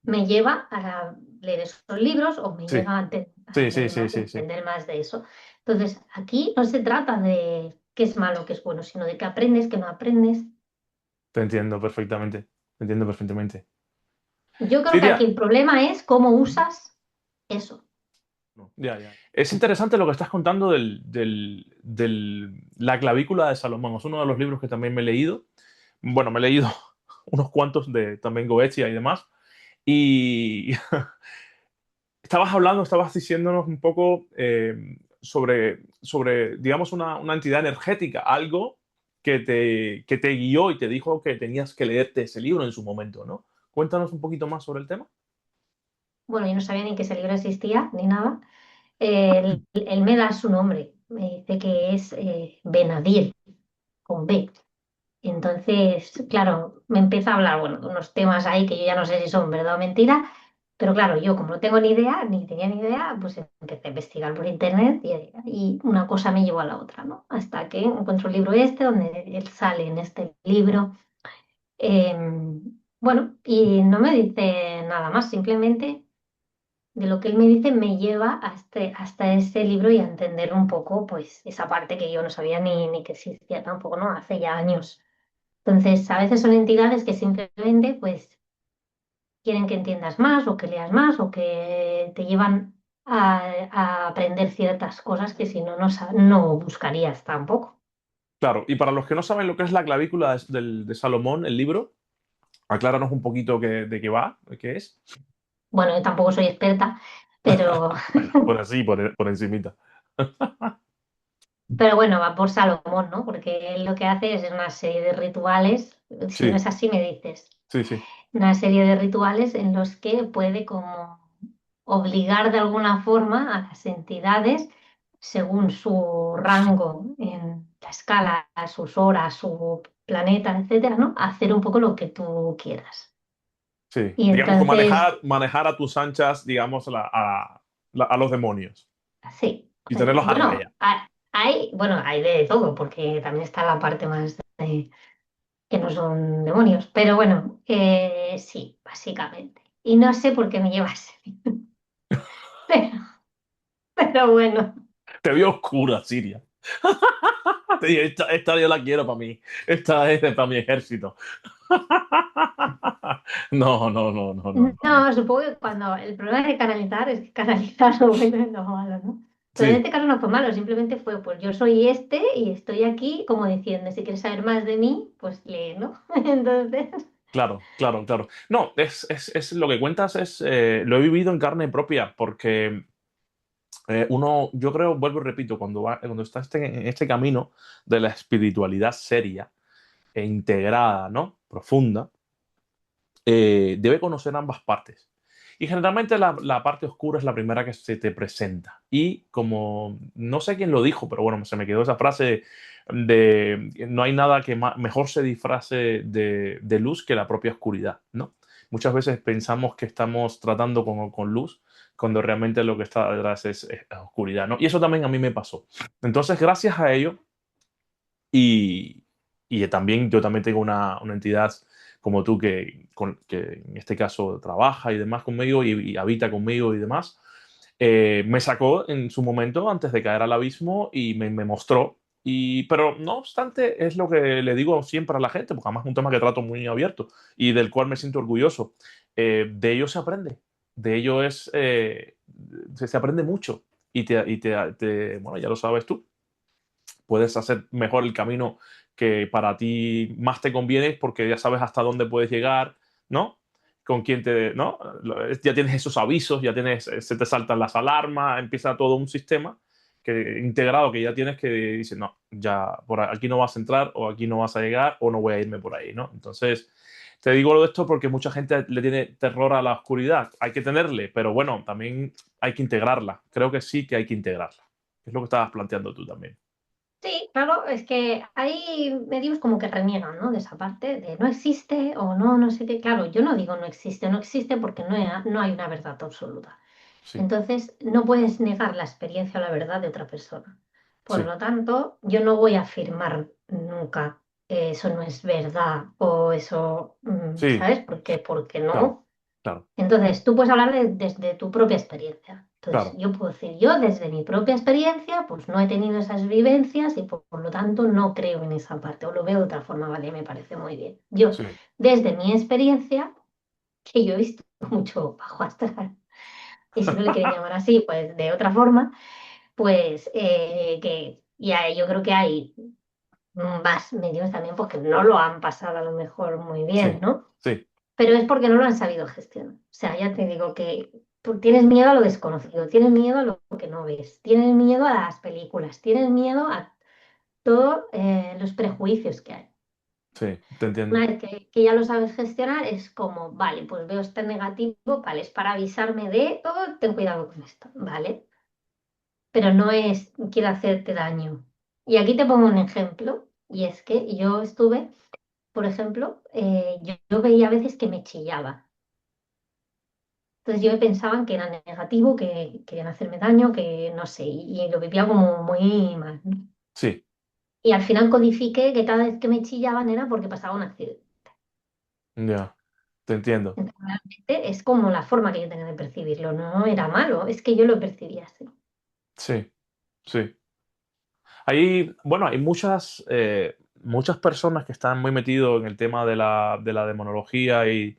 Speaker 2: Me lleva a leer esos libros o me
Speaker 1: Sí,
Speaker 2: lleva a
Speaker 1: sí, sí,
Speaker 2: leer
Speaker 1: sí,
Speaker 2: más y
Speaker 1: sí, sí.
Speaker 2: entender más de eso. Entonces, aquí no se trata de qué es malo, qué es bueno, sino de qué aprendes, qué no aprendes.
Speaker 1: Te entiendo perfectamente. Te entiendo perfectamente.
Speaker 2: Yo creo que aquí
Speaker 1: Siria,
Speaker 2: el problema es cómo usas eso.
Speaker 1: no, ya, ya. Es interesante lo que estás contando la clavícula de Salomón. Es uno de los libros que también me he leído. Bueno, me he leído unos cuantos de también Goetia y demás. Y estabas diciéndonos un poco sobre, digamos, una entidad energética, algo que te guió y te dijo que tenías que leerte ese libro en su momento, ¿no? Cuéntanos un poquito más sobre el tema.
Speaker 2: Bueno, yo no sabía ni que ese libro existía, ni nada. Él me da su nombre, me dice que es Benadir, con B. Entonces, claro, me empieza a hablar, bueno, de unos temas ahí que yo ya no sé si son verdad o mentira, pero claro, yo como no tengo ni idea, ni tenía ni idea, pues empecé a investigar por internet y una cosa me llevó a la otra, ¿no? Hasta que encuentro el libro este, donde él sale en este libro. Bueno, y no me dice nada más, simplemente de lo que él me dice me lleva hasta ese libro y a entender un poco, pues, esa parte que yo no sabía ni que existía tampoco, ¿no? Hace ya años. Entonces, a veces son entidades que simplemente pues quieren que entiendas más o que leas más o que te llevan a aprender ciertas cosas que si no, no buscarías tampoco.
Speaker 1: Claro, y para los que no saben lo que es la clavícula de Salomón, el libro, acláranos un poquito de qué va, de qué es.
Speaker 2: Bueno, yo tampoco soy experta, pero,
Speaker 1: Bueno, por así, por encimita.
Speaker 2: pero bueno, va por Salomón, ¿no? Porque él lo que hace es una serie de rituales, si no
Speaker 1: Sí,
Speaker 2: es así me dices,
Speaker 1: sí, sí,
Speaker 2: una serie de rituales en los que puede como obligar de alguna forma a las entidades, según su rango en la escala, sus horas, su planeta, etcétera, ¿no? A hacer un poco lo que tú quieras.
Speaker 1: sí.
Speaker 2: Y
Speaker 1: Digamos que
Speaker 2: entonces,
Speaker 1: manejar a tus anchas, digamos, a los demonios
Speaker 2: sí,
Speaker 1: y tenerlos a
Speaker 2: bueno,
Speaker 1: raya.
Speaker 2: hay de todo, porque también está la parte más de que no son demonios, pero bueno, sí, básicamente. Y no sé por qué me llevas, pero, pero bueno.
Speaker 1: Te vio oscura, Siria. Te dije, esta yo la quiero para mí. Esta es para mi ejército. No, no, no, no, no, no, no.
Speaker 2: No, supongo que cuando el problema de canalizar es que canalizar lo bueno y lo malo, ¿no? Pero en
Speaker 1: Sí,
Speaker 2: este caso no fue malo, simplemente fue, pues yo soy este y estoy aquí como diciendo, si quieres saber más de mí, pues lee, ¿no? Entonces,
Speaker 1: claro, claro, claro. No, lo que cuentas lo he vivido en carne propia, porque Uno, yo creo, vuelvo y repito, cuando está en este camino de la espiritualidad seria e integrada, ¿no? Profunda, debe conocer ambas partes. Y generalmente la parte oscura es la primera que se te presenta. Y como no sé quién lo dijo, pero bueno, se me quedó esa frase de no hay nada que mejor se disfrace de luz que la propia oscuridad, ¿no? Muchas veces pensamos que estamos tratando con luz, cuando realmente lo que está detrás es oscuridad, ¿no? Y eso también a mí me pasó. Entonces, gracias a ello, y, y también yo también tengo una entidad como tú que en este caso trabaja y demás conmigo y habita conmigo y demás. Me sacó en su momento antes de caer al abismo y me mostró. Pero no obstante, es lo que le digo siempre a la gente, porque además es un tema que trato muy abierto y del cual me siento orgulloso. De ello se aprende, de ello se aprende mucho bueno, ya lo sabes tú, puedes hacer mejor el camino que para ti más te conviene porque ya sabes hasta dónde puedes llegar, ¿no? Con quién te, ¿no? Ya tienes esos avisos, ya tienes, se te saltan las alarmas, empieza todo un sistema integrado que ya tienes que dice, no, ya por aquí no vas a entrar o aquí no vas a llegar o no voy a irme por ahí, ¿no? Entonces, te digo lo de esto porque mucha gente le tiene terror a la oscuridad. Hay que tenerle, pero bueno, también hay que integrarla. Creo que sí que hay que integrarla. Es lo que estabas planteando tú también.
Speaker 2: Sí, claro, es que hay medios como que reniegan, ¿no? De esa parte, de no existe o no, no sé qué. Claro, yo no digo no existe, no existe porque no hay una verdad absoluta.
Speaker 1: Sí,
Speaker 2: Entonces, no puedes negar la experiencia o la verdad de otra persona. Por
Speaker 1: sí.
Speaker 2: lo tanto, yo no voy a afirmar nunca que eso no es verdad o eso,
Speaker 1: Sí,
Speaker 2: ¿sabes? Porque
Speaker 1: claro,
Speaker 2: no.
Speaker 1: claro,
Speaker 2: Entonces, tú puedes hablar desde tu propia experiencia. Entonces,
Speaker 1: claro.
Speaker 2: yo puedo decir, yo desde mi propia experiencia, pues no he tenido esas vivencias y por lo tanto no creo en esa parte o lo veo de otra forma, ¿vale? Me parece muy bien. Yo,
Speaker 1: Sí,
Speaker 2: desde mi experiencia, que yo he visto mucho bajo astral, y si no le quieren llamar así, pues de otra forma, pues que ya yo creo que hay más medios también porque no lo han pasado a lo mejor muy bien,
Speaker 1: sí,
Speaker 2: ¿no?
Speaker 1: sí,
Speaker 2: Pero es porque no lo han sabido gestionar. O sea, ya te digo que tú tienes miedo a lo desconocido, tienes miedo a lo que no ves, tienes miedo a las películas, tienes miedo a todos los prejuicios que hay.
Speaker 1: sí, te
Speaker 2: Una
Speaker 1: entiendo.
Speaker 2: vez que ya lo sabes gestionar, es como, vale, pues veo este negativo, vale, es para avisarme de, oh, ten cuidado con esto, ¿vale? Pero no es, quiero hacerte daño. Y aquí te pongo un ejemplo, y es que yo estuve, por ejemplo, yo veía a veces que me chillaba. Entonces yo pensaban que era negativo, que querían hacerme daño, que no sé, y lo vivía como muy mal, ¿no?
Speaker 1: Sí,
Speaker 2: Y al final codifiqué que cada vez que me chillaban era porque pasaba un accidente.
Speaker 1: ya, te entiendo.
Speaker 2: Entonces, realmente es como la forma que yo tenía de percibirlo, no era malo, es que yo lo percibía así.
Speaker 1: Sí, sí. Bueno, hay muchas personas que están muy metidos en el tema de la demonología y,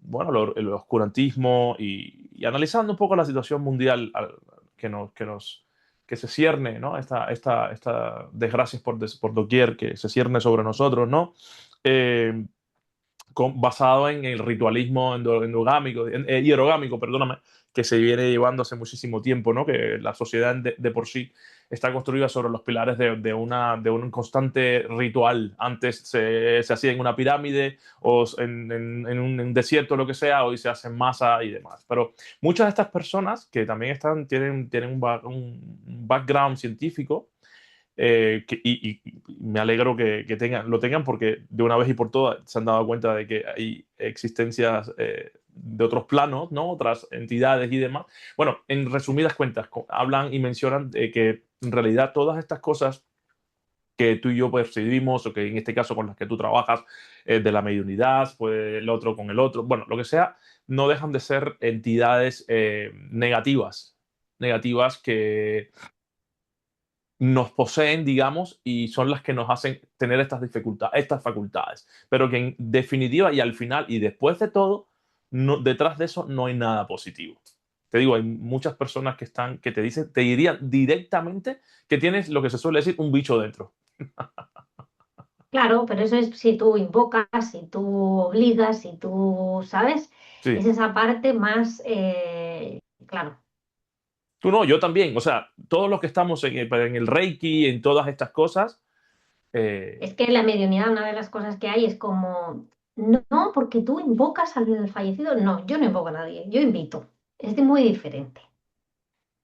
Speaker 1: bueno, el oscurantismo y analizando un poco la situación mundial que se cierne, ¿no? Esta desgracias por doquier que se cierne sobre nosotros, ¿no? Eh, basado en el ritualismo endogámico, hierogámico, perdóname, que se viene llevando hace muchísimo tiempo, ¿no? Que la sociedad de por sí está construida sobre los pilares de un constante ritual. Antes se hacía en una pirámide o en un desierto, lo que sea, hoy se hace en masa y demás. Pero muchas de estas personas que también tienen un background científico, y me alegro que lo tengan porque de una vez y por todas se han dado cuenta de que hay existencias de otros planos, ¿no? Otras entidades y demás. Bueno, en resumidas cuentas, hablan y mencionan de que en realidad todas estas cosas que tú y yo percibimos, o que en este caso con las que tú trabajas, de la mediunidad, pues el otro con el otro, bueno, lo que sea, no dejan de ser entidades negativas que nos poseen, digamos, y son las que nos hacen tener estas facultades. Pero que en definitiva y al final y después de todo, detrás de eso no hay nada positivo. Te digo, hay muchas personas que te dicen, te dirían directamente que tienes lo que se suele decir un bicho dentro.
Speaker 2: Claro, pero eso es si tú invocas, si tú obligas, si tú, ¿sabes? Es
Speaker 1: Sí,
Speaker 2: esa parte más, claro.
Speaker 1: Tú no, yo también. O sea, todos los que estamos en el Reiki, en todas estas cosas,
Speaker 2: Es
Speaker 1: eh,
Speaker 2: que la mediunidad, una de las cosas que hay es como, no, no, porque tú invocas al fallecido. No, yo no invoco a nadie, yo invito. Muy diferente.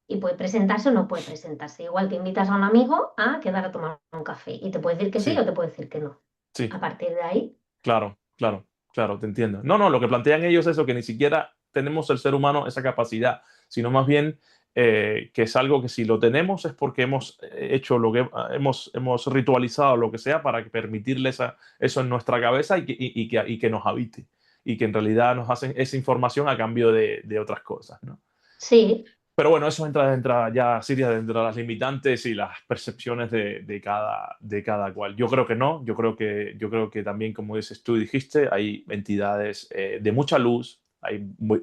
Speaker 2: Y puede presentarse o no puede presentarse. Igual que invitas a un amigo a quedar a tomar un café y te puede decir que sí
Speaker 1: sí,
Speaker 2: o te puede decir que no.
Speaker 1: sí.
Speaker 2: A partir de ahí,
Speaker 1: Claro, claro, claro, te entiendo. No, no, lo que plantean ellos es eso, que ni siquiera tenemos el ser humano esa capacidad, sino más bien que es algo que si lo tenemos es porque hemos hecho lo que hemos ritualizado lo que sea para permitirle eso en nuestra cabeza y que nos habite y que en realidad nos hacen esa información a cambio de otras cosas, ¿no?
Speaker 2: sí,
Speaker 1: Pero bueno, eso entra ya, Siria, dentro de las limitantes y las percepciones de cada cual. Yo creo que no, yo creo que también, como dices tú y dijiste, hay entidades de mucha luz,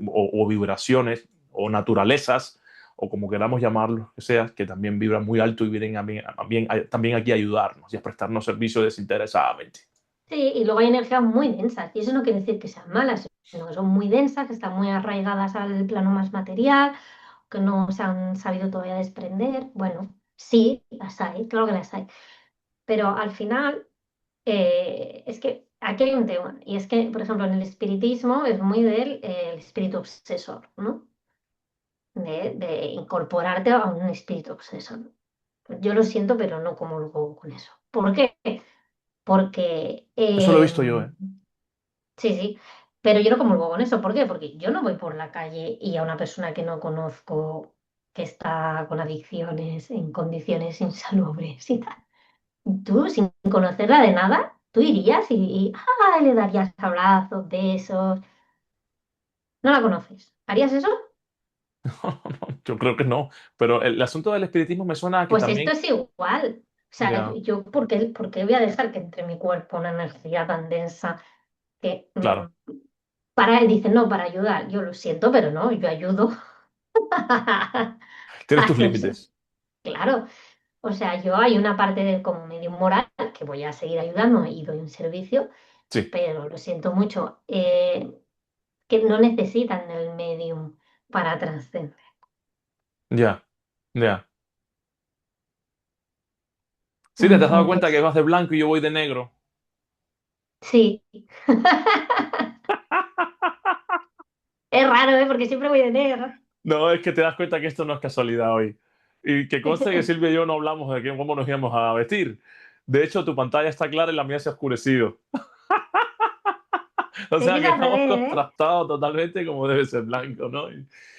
Speaker 1: o vibraciones, o naturalezas, o como queramos llamarlo, que sea, que también vibran muy alto y vienen también aquí a ayudarnos y a prestarnos servicio desinteresadamente.
Speaker 2: sí. Y luego hay energías muy densas. Y eso no quiere decir que sean malas, sino que son muy densas, que están muy arraigadas al plano más material, que no se han sabido todavía desprender. Bueno, sí, las hay, claro que las hay. Pero al final, es que aquí hay un tema. Y es que, por ejemplo, en el espiritismo es muy del el espíritu obsesor, ¿no? De incorporarte a un espíritu obsesor. Yo lo siento, pero no comulgo con eso. ¿Por qué? Porque,
Speaker 1: Eso lo he visto yo, ¿eh?
Speaker 2: sí, sí, pero yo no comulgo con eso. ¿Por qué? Porque yo no voy por la calle y a una persona que no conozco, que está con adicciones en condiciones insalubres y tal. Tú, sin conocerla de nada, tú irías le darías abrazos, besos. No la conoces. ¿Harías eso?
Speaker 1: Yo creo que no, pero el asunto del espiritismo me suena a que
Speaker 2: Pues esto
Speaker 1: también,
Speaker 2: es igual. O sea,
Speaker 1: ya,
Speaker 2: yo, ¿por qué voy a dejar que entre mi cuerpo una energía tan densa que
Speaker 1: claro,
Speaker 2: para él dice, no, para ayudar? Yo lo siento, pero no, yo ayudo a
Speaker 1: tienes tus
Speaker 2: hacerse.
Speaker 1: límites.
Speaker 2: Claro. O sea, yo hay una parte de como medio moral que voy a seguir ayudando y doy un servicio,
Speaker 1: Sí,
Speaker 2: pero lo siento mucho, que no necesitan el medium para trascender.
Speaker 1: ya, ya. Sí, te has dado cuenta que
Speaker 2: Entonces,
Speaker 1: vas de blanco y yo voy de negro.
Speaker 2: sí. Es raro, ¿eh? Porque siempre voy de negro.
Speaker 1: No, es que te das cuenta que esto no es casualidad hoy. Y que conste que Silvia y yo no hablamos de cómo nos íbamos a vestir. De hecho, tu pantalla está clara y la mía se ha oscurecido. O sea
Speaker 2: Seguís
Speaker 1: que
Speaker 2: al
Speaker 1: estamos
Speaker 2: revés, ¿eh?
Speaker 1: contrastados totalmente como debe ser blanco, ¿no?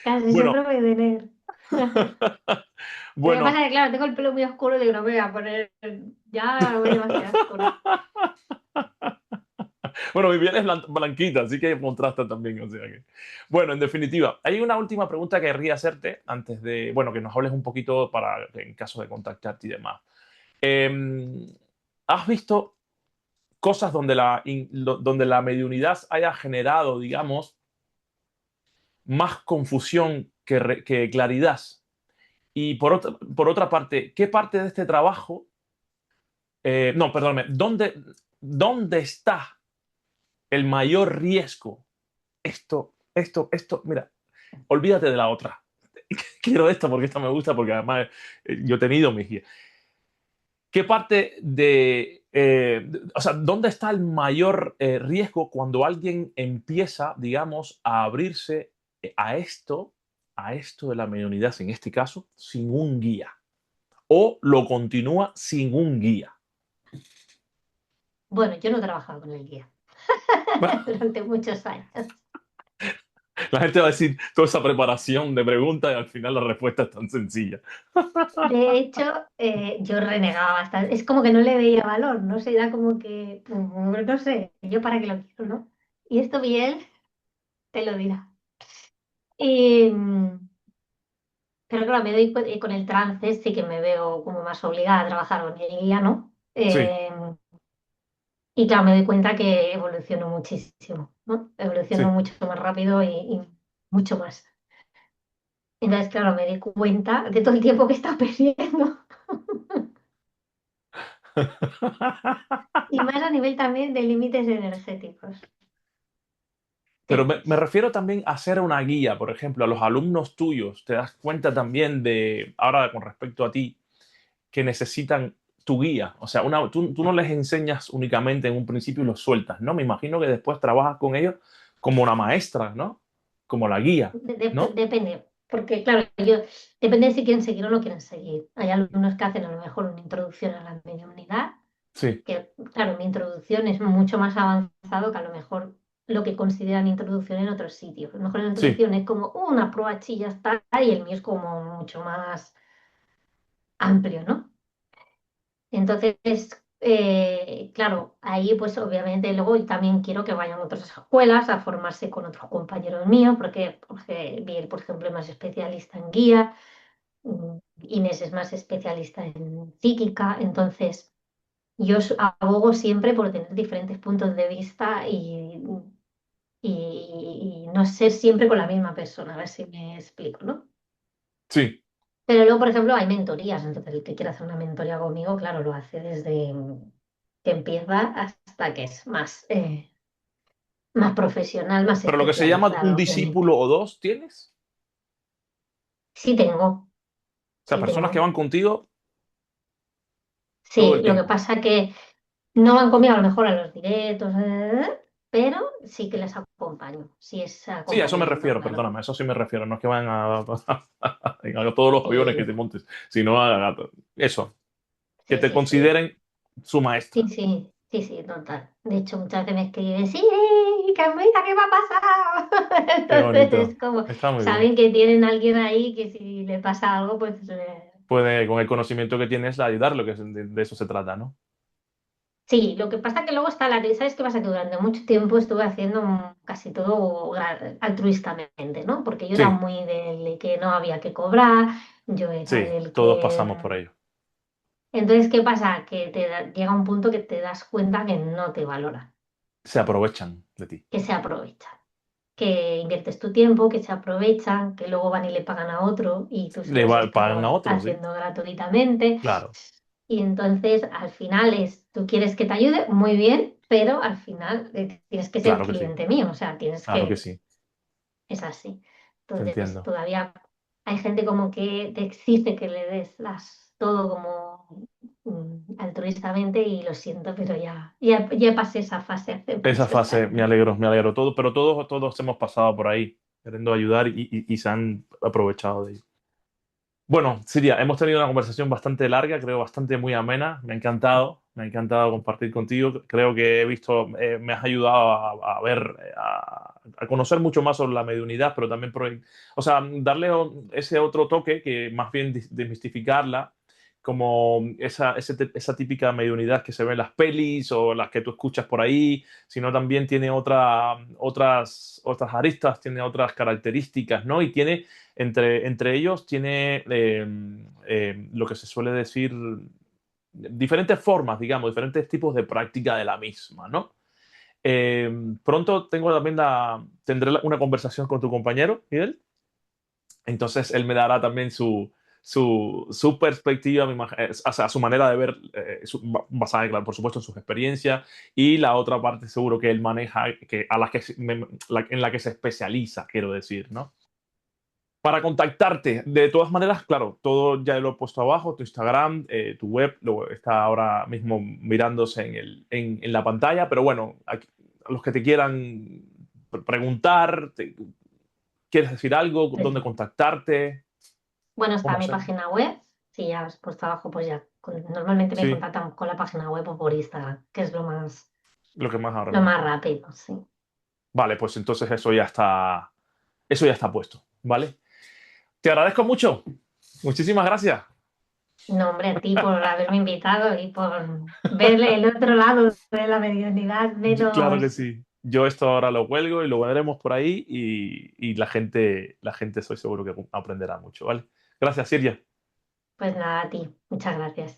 Speaker 2: Casi
Speaker 1: Bueno,
Speaker 2: siempre voy de negro. Lo que
Speaker 1: bueno.
Speaker 2: pasa es que, claro, tengo el pelo muy oscuro y digo, no me voy a poner, ya voy demasiado oscuro.
Speaker 1: Bueno, mi piel es blanquita, así que contrasta también. O sea que. Bueno, en definitiva, hay una última pregunta que querría hacerte antes de, bueno, que nos hables un poquito para, en caso de contactarte y demás. Eh, ¿Has visto cosas donde la mediunidad haya generado, digamos, más confusión que claridad? Y por otra parte, ¿qué parte de este trabajo, no, perdóname, ¿dónde está el mayor riesgo? Mira, olvídate de la otra. Quiero esta porque esta me gusta, porque además yo he tenido mis guías. ¿Qué parte o sea, dónde está el mayor riesgo cuando alguien empieza, digamos, a abrirse a esto de la mediunidad, en este caso, sin un guía? O lo continúa sin un guía.
Speaker 2: Bueno, yo no he trabajado con el guía
Speaker 1: Bueno,
Speaker 2: durante muchos años.
Speaker 1: la gente va a decir toda esa preparación de preguntas y al final la respuesta es tan sencilla.
Speaker 2: De hecho, yo renegaba bastante. Es como que no le veía valor, no sé, era como que, no sé, yo para qué lo quiero, ¿no? Y esto bien te lo dirá. Y, pero claro, con el trance sí que me veo como más obligada a trabajar con el guía, ¿no?
Speaker 1: Sí.
Speaker 2: Y claro, me doy cuenta que evoluciono muchísimo, ¿no? Evoluciono
Speaker 1: Sí.
Speaker 2: mucho más rápido y mucho más. Entonces, claro, me di cuenta de todo el tiempo que está perdiendo. Y más a nivel también de límites energéticos.
Speaker 1: Pero me refiero también a hacer una guía, por ejemplo, a los alumnos tuyos. Te das cuenta también de, ahora con respecto a ti, que necesitan tu guía. O sea, tú no les enseñas únicamente en un principio y los sueltas, ¿no? Me imagino que después trabajas con ellos como una maestra, ¿no? Como la guía, ¿no?
Speaker 2: Depende, porque claro, depende de si quieren seguir o no quieren seguir. Hay alumnos que hacen a lo mejor una introducción a la mediunidad,
Speaker 1: Sí,
Speaker 2: que claro, mi introducción es mucho más avanzado que a lo mejor lo que consideran introducción en otros sitios. A lo mejor la
Speaker 1: sí,
Speaker 2: introducción es como una prueba chilla está y el mío es como mucho más amplio, ¿no? Entonces, claro, ahí pues obviamente luego también quiero que vayan a otras escuelas a formarse con otros compañeros míos, porque Biel, por ejemplo, es más especialista en guía, Inés es más especialista en psíquica, entonces yo abogo siempre por tener diferentes puntos de vista y no ser siempre con la misma persona, a ver si me explico, ¿no?
Speaker 1: sí.
Speaker 2: Pero luego, por ejemplo, hay mentorías, entonces el que quiera hacer una mentoría conmigo, claro, lo hace desde que empieza hasta que es más profesional, más
Speaker 1: Pero lo que se llama un
Speaker 2: especializado, obviamente.
Speaker 1: discípulo o dos, ¿tienes?
Speaker 2: Sí tengo,
Speaker 1: O sea,
Speaker 2: sí
Speaker 1: personas que
Speaker 2: tengo.
Speaker 1: van contigo todo
Speaker 2: Sí,
Speaker 1: el
Speaker 2: lo que
Speaker 1: tiempo.
Speaker 2: pasa que no van conmigo a lo mejor a los directos, pero sí que les acompaño, si es
Speaker 1: Sí, a eso me
Speaker 2: acompañamiento,
Speaker 1: refiero,
Speaker 2: claro.
Speaker 1: perdóname, a eso sí me refiero. No es que vayan a todos los aviones que
Speaker 2: Sí,
Speaker 1: te montes, sino a eso, que
Speaker 2: sí,
Speaker 1: te
Speaker 2: sí, sí.
Speaker 1: consideren su
Speaker 2: Sí,
Speaker 1: maestra.
Speaker 2: sí, sí, sí, total. De hecho, muchas veces me escriben, sí, Carmelita, ¿qué me ha pasado?
Speaker 1: Qué
Speaker 2: Entonces
Speaker 1: bonito.
Speaker 2: es como,
Speaker 1: Está muy bien.
Speaker 2: saben que tienen a alguien ahí que si le pasa algo, pues
Speaker 1: Puede, con el conocimiento que tienes, ayudarlo, que de eso se trata, ¿no?
Speaker 2: sí, lo que pasa que luego está ¿sabes qué pasa? Que durante mucho tiempo estuve haciendo casi todo altruistamente, ¿no? Porque yo era
Speaker 1: Sí,
Speaker 2: muy del que no había que cobrar, yo era
Speaker 1: sí,
Speaker 2: del
Speaker 1: todos
Speaker 2: que...
Speaker 1: pasamos por ello.
Speaker 2: Entonces, ¿qué pasa? Que llega un punto que te das cuenta que no te valora,
Speaker 1: Se aprovechan de ti.
Speaker 2: que se aprovecha. Que inviertes tu tiempo, que se aprovechan, que luego van y le pagan a otro y tú se
Speaker 1: Le
Speaker 2: los
Speaker 1: pagan a
Speaker 2: estabas
Speaker 1: otros, sí.
Speaker 2: haciendo gratuitamente.
Speaker 1: Claro,
Speaker 2: Y entonces al final tú quieres que te ayude, muy bien, pero al final tienes que ser
Speaker 1: claro que sí.
Speaker 2: cliente mío, o sea, tienes
Speaker 1: Claro que
Speaker 2: que,
Speaker 1: sí.
Speaker 2: es así.
Speaker 1: Te
Speaker 2: Entonces
Speaker 1: entiendo.
Speaker 2: todavía hay gente como que te exige que le des todo como altruistamente y lo siento, pero ya pasé esa fase hace
Speaker 1: Esa
Speaker 2: muchos
Speaker 1: fase,
Speaker 2: años.
Speaker 1: me alegro todo, pero todos hemos pasado por ahí, queriendo ayudar y se han aprovechado de ello. Bueno, Siria, hemos tenido una conversación bastante larga, creo bastante muy amena. Me ha encantado compartir contigo. Creo que he visto, me has ayudado a ver, a conocer mucho más sobre la mediunidad, pero también, o sea, darle ese otro toque que más bien desmistificarla, como esa típica mediunidad que se ve en las pelis o las que tú escuchas por ahí, sino también tiene otras aristas, tiene otras características, ¿no? Y tiene entre ellos tiene lo que se suele decir diferentes formas, digamos, diferentes tipos de práctica de la misma, ¿no? Pronto tendré una conversación con tu compañero, Miguel. Entonces él me dará también su perspectiva, o sea, su manera de ver, basada, claro, por supuesto, en sus experiencias, y la otra parte seguro que él maneja, en la que se especializa, quiero decir, ¿no? Para contactarte, de todas maneras, claro, todo ya lo he puesto abajo, tu Instagram, tu web, lo está ahora mismo mirándose en la pantalla, pero bueno, a los que te quieran preguntar, ¿quieres decir algo? ¿Dónde contactarte?
Speaker 2: Bueno, está
Speaker 1: ¿Cómo
Speaker 2: mi
Speaker 1: hacerlo?
Speaker 2: página web. Si ya has puesto abajo, pues ya. Normalmente me
Speaker 1: Sí,
Speaker 2: contactan con la página web o por Instagram, que es
Speaker 1: lo que más ahora
Speaker 2: lo
Speaker 1: mismo.
Speaker 2: más rápido, sí.
Speaker 1: Vale, pues entonces eso ya está puesto, ¿vale? Te agradezco mucho. Muchísimas gracias.
Speaker 2: No, hombre, a ti por haberme invitado y por verle el otro lado de la mediunidad
Speaker 1: Claro que
Speaker 2: menos.
Speaker 1: sí. Yo esto ahora lo cuelgo y lo veremos por ahí y la gente estoy seguro que aprenderá mucho, ¿vale? Gracias, Siria.
Speaker 2: Pues nada, a ti. Muchas gracias.